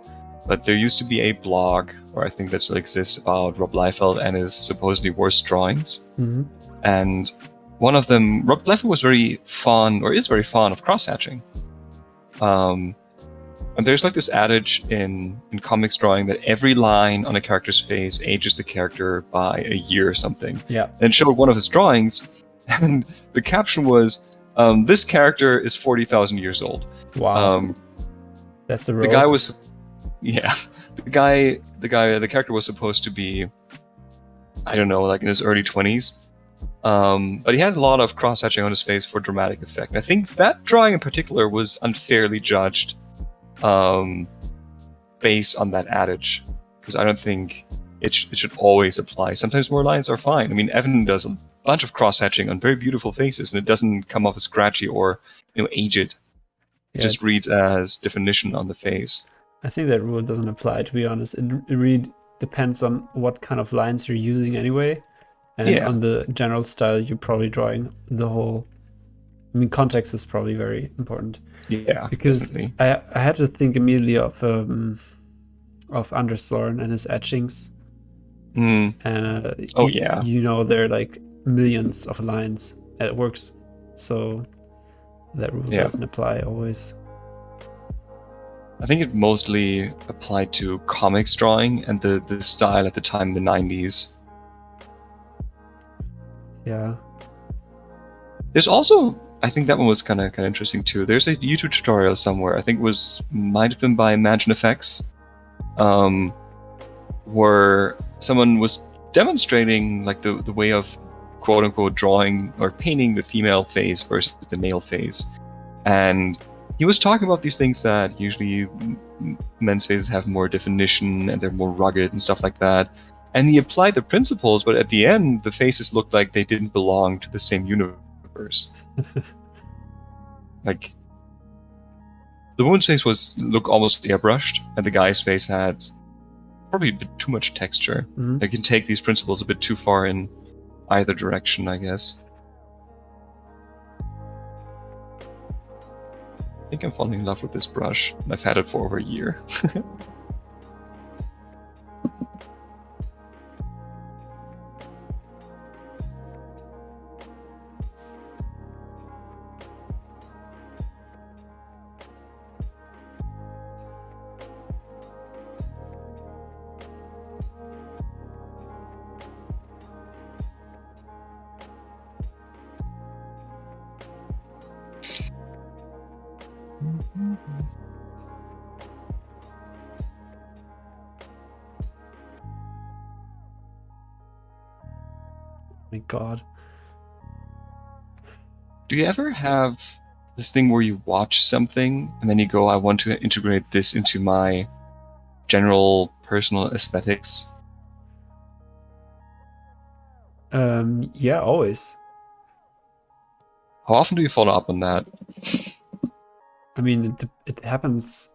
S2: But there used to be a blog, or I think that still exists, about Rob Liefeld and his supposedly worst drawings.
S1: Mm-hmm.
S2: And one of them, Rob Liefeld was very fond, or is very fond of cross-hatching. And there's like this adage in comics drawing that every line on a character's face ages the character by a year or something.
S1: Yeah.
S2: And it showed one of his drawings, and the caption was, "This character is 40,000 years old."
S1: Wow. That's a roast.
S2: The guy was, yeah. The character was supposed to be, I don't know, like in his early 20s. But he had a lot of cross-hatching on his face for dramatic effect. And I think that drawing in particular was unfairly judged. Based on that adage, because I don't think it should always apply. Sometimes more lines are fine. I mean, Evan does a bunch of cross-hatching on very beautiful faces, and it doesn't come off as scratchy or aged. It just reads as definition on the face.
S1: I think that rule doesn't apply, to be honest. It really depends on what kind of lines you're using anyway, and on the general style you're probably drawing the whole. I mean, context is probably very important.
S2: Yeah,
S1: because
S2: definitely.
S1: I had to think immediately of Anders Zorn and his etchings. And there are like millions of lines and it works, so that rule doesn't apply always.
S2: I think it mostly applied to comics drawing and the style at the time, the 90s.
S1: Yeah.
S2: There's also, I think that one was kind of interesting too. There's a YouTube tutorial somewhere. I think it might have been by Imagine Effects, where someone was demonstrating like the way of quote unquote drawing or painting the female face versus the male face, and he was talking about these things that usually men's faces have more definition and they're more rugged and stuff like that. And he applied the principles, but at the end, the faces looked like they didn't belong to the same universe. Like, the woman's face looked almost airbrushed, and the guy's face had probably a bit too much texture.
S1: Mhm.
S2: I can take these principles a bit too far in either direction, I guess. I think I'm falling in love with this brush. I've had it for over a year.
S1: My God.
S2: Do you ever have this thing where you watch something and then you go, I want to integrate this into my general personal aesthetics?
S1: Yeah, always.
S2: How often do you follow up on that?
S1: I mean, it happens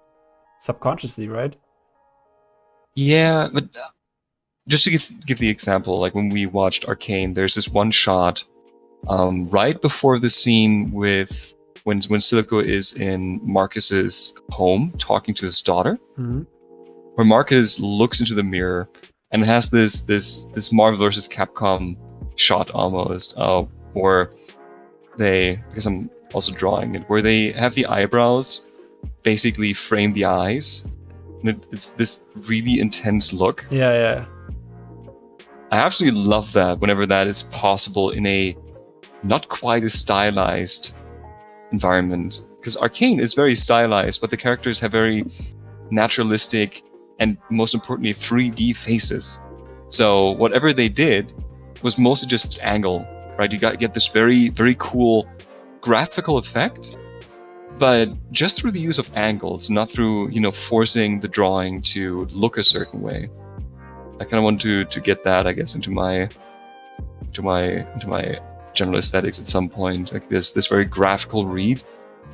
S1: subconsciously, right?
S2: Yeah, but just to give the example, like when we watched Arcane, there's this one shot right before the scene with when Silico is in Marcus's home talking to his daughter,
S1: Mm-hmm.
S2: where Marcus looks into the mirror and it has this Marvel vs. Capcom shot almost, where they, because I'm also drawing it, where they have the eyebrows basically frame the eyes, and it's this really intense look.
S1: Yeah.
S2: I absolutely love that whenever that is possible in a not quite as stylized environment. Because Arcane is very stylized, but the characters have very naturalistic and, most importantly, 3D faces. So whatever they did was mostly just angle, right? You get this very, very cool graphical effect, but just through the use of angles, not through, forcing the drawing to look a certain way. I kind of want to get that, I guess, into my general aesthetics at some point. Like this very graphical read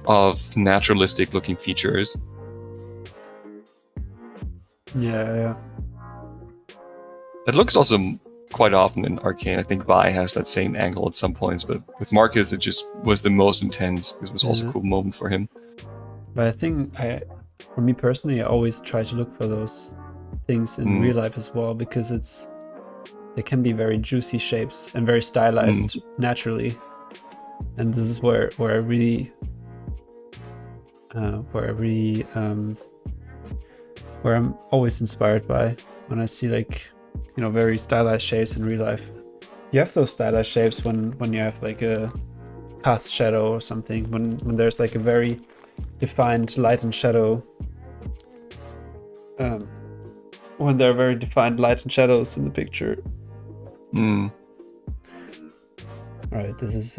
S2: of naturalistic looking features.
S1: Yeah.
S2: That looks also quite often in Arcane. I think Vi has that same angle at some points, but with Marcus, it just was the most intense because it was also a cool moment for him.
S1: But I think for me personally, I always try to look for those things in real life as well, because they can be very juicy shapes and very stylized naturally, and this is where I really where I'm always inspired by when I see like very stylized shapes in real life. You have those stylized shapes when you have like a cast shadow or something, when there's like a very defined light and shadow. When there are very defined light and shadows in the picture. All right, this is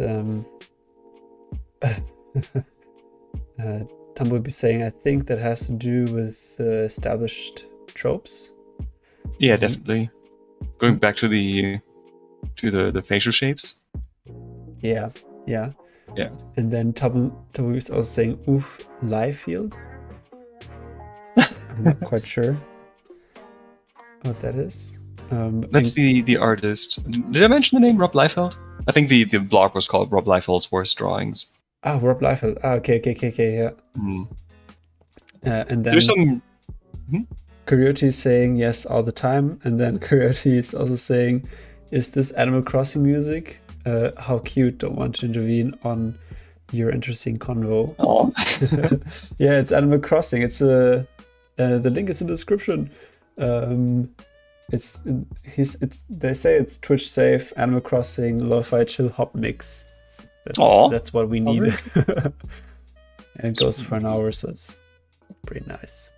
S1: Tom would be saying, I think that has to do with established tropes.
S2: Yeah, definitely. Going back to the facial shapes.
S1: Yeah. And then Tom is also saying, oof, live field. I'm not quite sure what that is.
S2: That's the artist. Did I mention the name Rob Liefeld? I think the blog was called Rob Liefeld's Worst Drawings.
S1: Ah, Rob Liefeld. Ah, okay, yeah. And then
S2: there's some.
S1: Coyote is saying yes all the time, and then Coyote is also saying, "Is this Animal Crossing music? How cute! Don't want to intervene on your interesting convo."
S2: Oh.
S1: Yeah, it's Animal Crossing. It's the link is in the description. They say it's Twitch safe Animal Crossing lo-fi chill hop mix. That's what we need. And it goes for an hour, so it's pretty nice.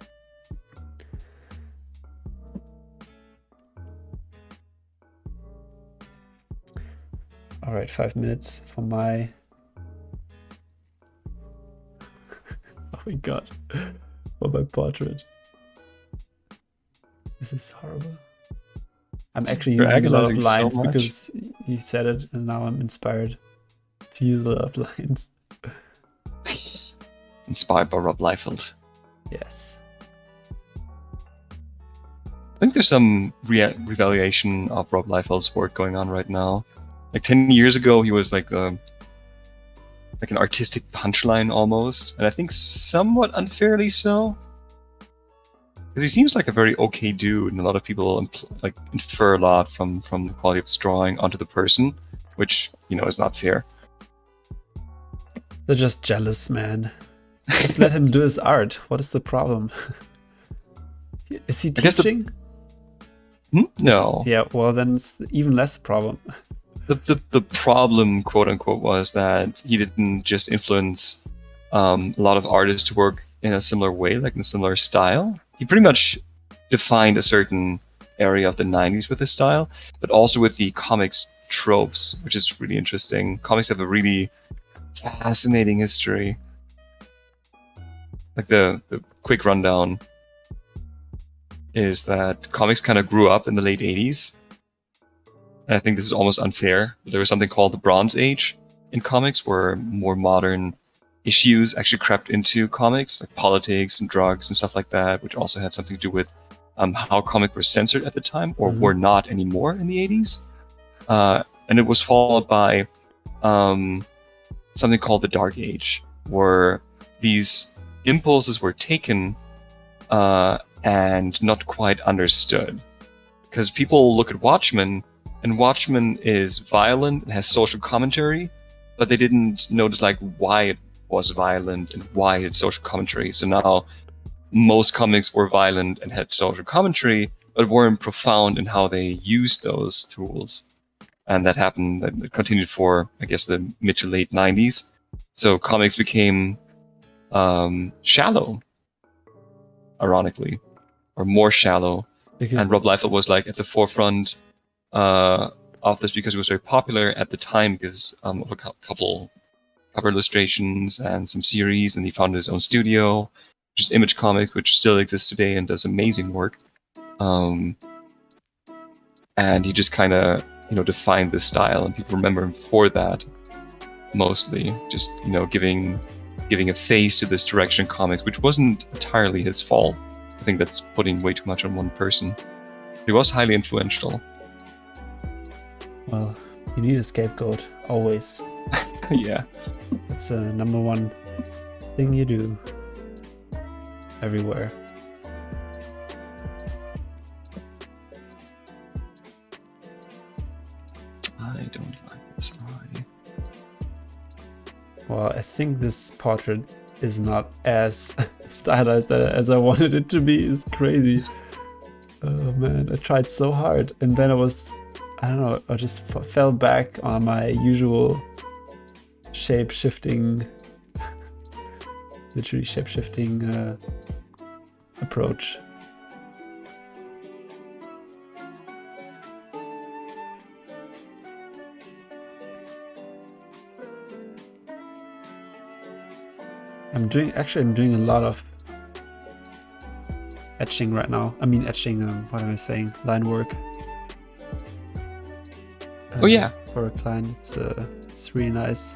S1: All right, 5 minutes for my. Oh my god, for my portrait. This is horrible. I'm actually using a lot of lines because you said it, and now I'm inspired to use a lot of lines.
S2: Inspired by Rob Liefeld.
S1: Yes.
S2: I think there's some revaluation of Rob Liefeld's work going on right now. Like 10 years ago, he was like an artistic punchline almost, and I think somewhat unfairly so. Because he seems like a very okay dude, and a lot of people infer a lot from the quality of his drawing onto the person, which, you know, is not fair.
S1: They're just jealous, man. Just let him do his art. What is the problem? Is he teaching?
S2: No.
S1: Yeah, well then it's even less a problem.
S2: The problem, quote unquote, was that he didn't just influence a lot of artists to work in a similar way, like in a similar style. He pretty much defined a certain area of the 90s with his style, but also with the comics tropes, which is really interesting. Comics have a really fascinating history. Like the quick rundown is that comics kind of grew up in the late 80s. And I think this is almost unfair. There was something called the Bronze Age in comics, where more modern issues actually crept into comics, like politics and drugs and stuff like that, which also had something to do with how comics were censored at the time, or were not anymore in the 80s. And it was followed by something called the Dark Age, where these impulses were taken and not quite understood. Because people look at Watchmen, and Watchmen is violent and has social commentary, but they didn't notice like why it was violent and why it's social commentary. So now most comics were violent and had social commentary, but weren't profound in how they used those tools. And that happened, that continued for, I guess, the mid to late 90s. So comics became shallow, ironically, or more shallow. And Rob Liefeld was like at the forefront of this because it was very popular at the time because of a couple cover illustrations and some series, and he founded his own studio, which is Image Comics, which still exists today and does amazing work. And he just kind of, you know, defined this style, and people remember him for that mostly. Just, you know, giving a face to this direction in comics, which wasn't entirely his fault. I think that's putting way too much on one person. He was highly influential.
S1: Well, you need a scapegoat, always.
S2: Yeah.
S1: That's a number one thing you do. Everywhere.
S2: I don't like this eye.
S1: Well, I think this portrait is not as stylized as I wanted it to be. It's crazy. Oh man, I tried so hard, and then I don't know, I just fell back on my usual shape-shifting, literally shape-shifting approach. I'm doing a lot of etching right now. I mean etching, what am I saying? Line work.
S2: Oh yeah.
S1: For a client, it's really nice.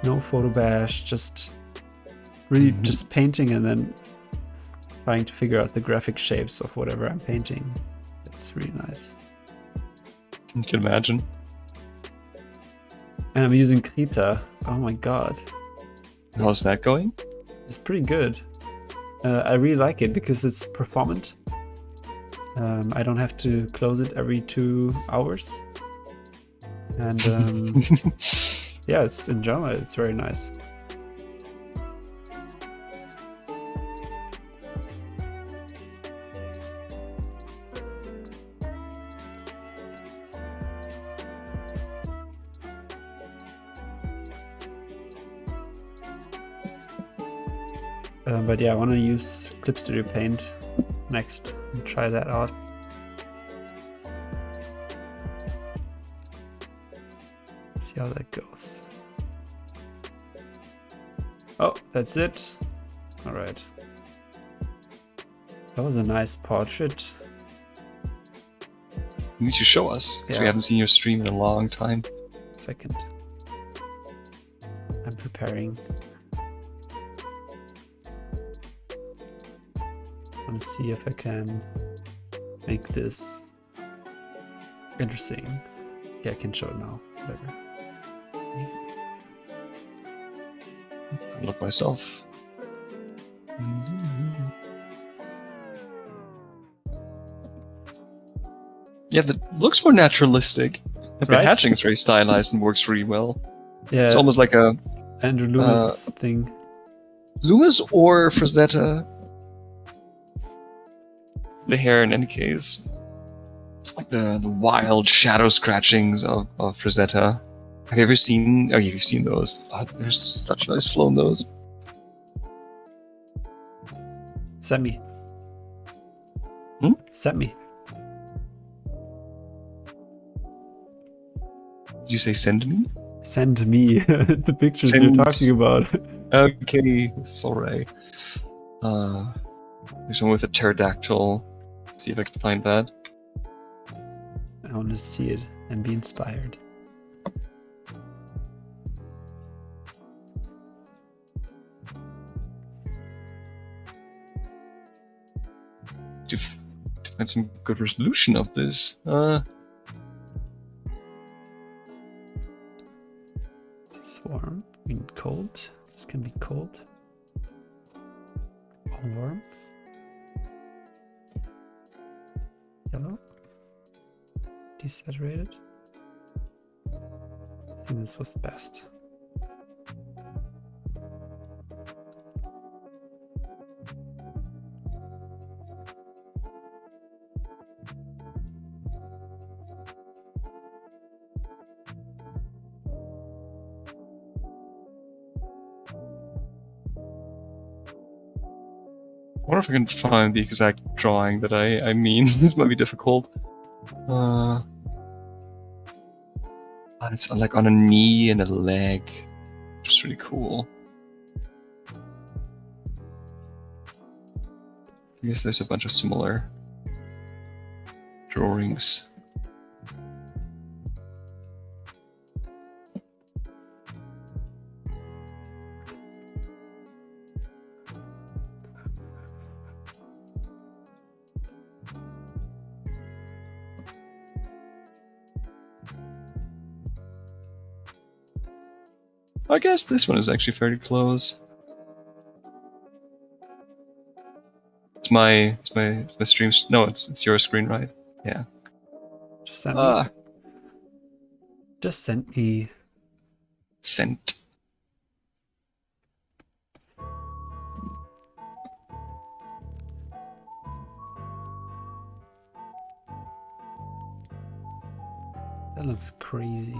S1: No photo bash, just really just painting and then trying to figure out the graphic shapes of whatever I'm painting. It's really nice.
S2: You can imagine.
S1: And I'm using Krita. Oh my god.
S2: How's that going?
S1: It's pretty good. I really like it because it's performant. I don't have to close it every 2 hours. And yeah, it's in general, it's very nice. But yeah, I want to use Clip Studio Paint next and try that out. See how that goes. Oh, that's it. All right. That was a nice portrait.
S2: You need to show us, because we haven't seen your stream in a long time.
S1: Second. I'm preparing. want to see if I can make this interesting. Yeah, I can show it now. Whatever.
S2: Look myself. Yeah, that looks more naturalistic. The
S1: Right?
S2: hatching's very stylized and works really well.
S1: Yeah,
S2: It's almost like a
S1: Andrew Loomis thing.
S2: Loomis or Frazetta. The hair, in any case, like the wild shadow scratchings of Frazetta. Have you ever seen? Oh, you've seen those. Oh, there's such nice flow in those.
S1: Send me.
S2: Hmm?
S1: Send me.
S2: Did you say send me?
S1: Send me the pictures
S2: Send.
S1: you're talking about.
S2: Okay, sorry. There's one with a pterodactyl. Let's see if I can find that.
S1: I want to see it and be inspired.
S2: To find some good resolution of this.
S1: This warm, I mean cold. This can be cold. Or warm. Yellow. Desaturated. I think this was the best.
S2: I wonder if I can find the exact drawing that I mean. This might be difficult. It's like on a knee and a leg, which is really cool. I guess there's a bunch of similar drawings. I guess this one is actually fairly close. It's my stream. No, it's your screen, right? Yeah.
S1: Just send me. Just send me.
S2: Sent.
S1: That looks crazy.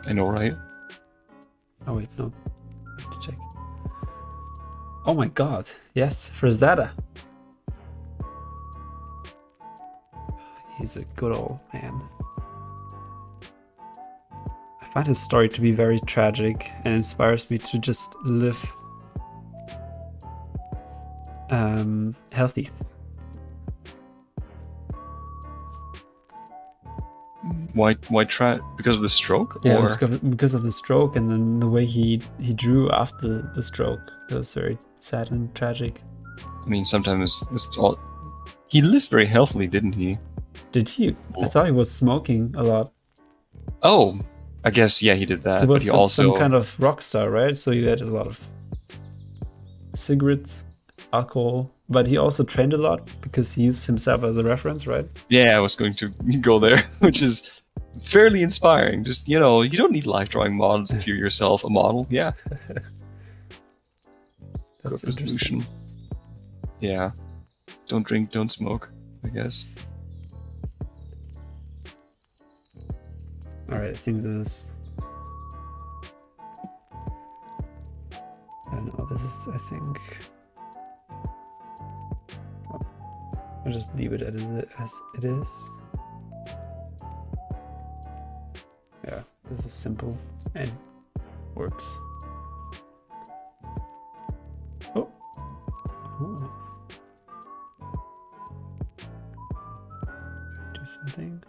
S2: I know, right?
S1: Oh wait, no. I have to check. Oh my god. Yes, Frazetta. He's a good old man. I find his story to be very tragic and inspires me to just live healthy.
S2: Why try? Because of the stroke?
S1: Yeah,
S2: or?
S1: because of the stroke, and then the way he drew after the stroke. It was very sad and tragic.
S2: I mean, sometimes it's all. He lived very healthily, didn't he?
S1: Did he? I thought he was smoking a lot.
S2: Oh, I guess yeah, he did that.
S1: He was
S2: But he also
S1: some kind of rock star, right? So he had a lot of cigarettes, alcohol, but he also trained a lot because he used himself as a reference, right?
S2: Yeah, I was going to go there, which is fairly inspiring. Just, you know, you don't need life drawing models if you're yourself a model. Yeah.
S1: That's
S2: Good resolution. Yeah. Don't drink, don't smoke, I guess.
S1: Alright, I think this is... I don't know, this is, I think... Oh, I'll just leave it as it is. Yeah, this is simple and works. Oh. Oh. something.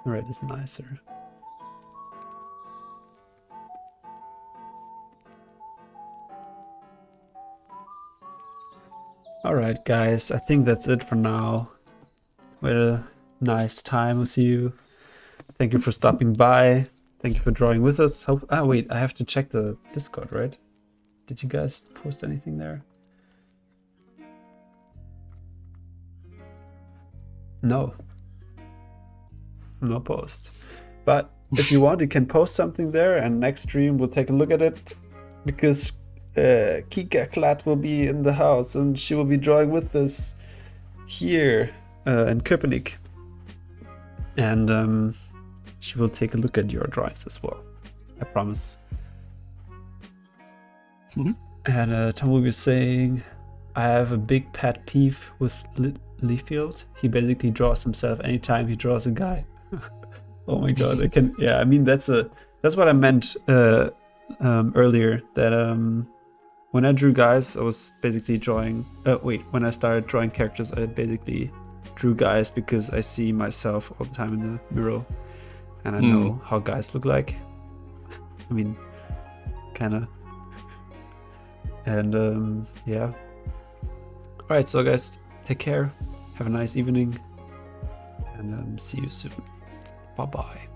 S1: Red is nicer. Alright guys, I think that's it for now. We had a nice time with you. Thank you for stopping by. Thank you for drawing with us. Wait, I have to check the Discord, right? Did you guys post anything there? No. No post. But if you want, you can post something there, and next stream we'll take a look at it, because Kika Klatt will be in the house and she will be drawing with us here in Köpenick. And she will take a look at your drawings as well. I promise. And Tom will be saying, I have a big pet peeve with Leafield. He basically draws himself anytime he draws a guy. Oh my god, I can. Yeah, I mean that's what I meant earlier. That when I drew guys, I was basically drawing. When I started drawing characters, I basically drew guys because I see myself all the time in the mirror, and I know how guys look like. I mean, kind of. And yeah. All right, so guys, take care. Have a nice evening, and see you soon. Bye bye.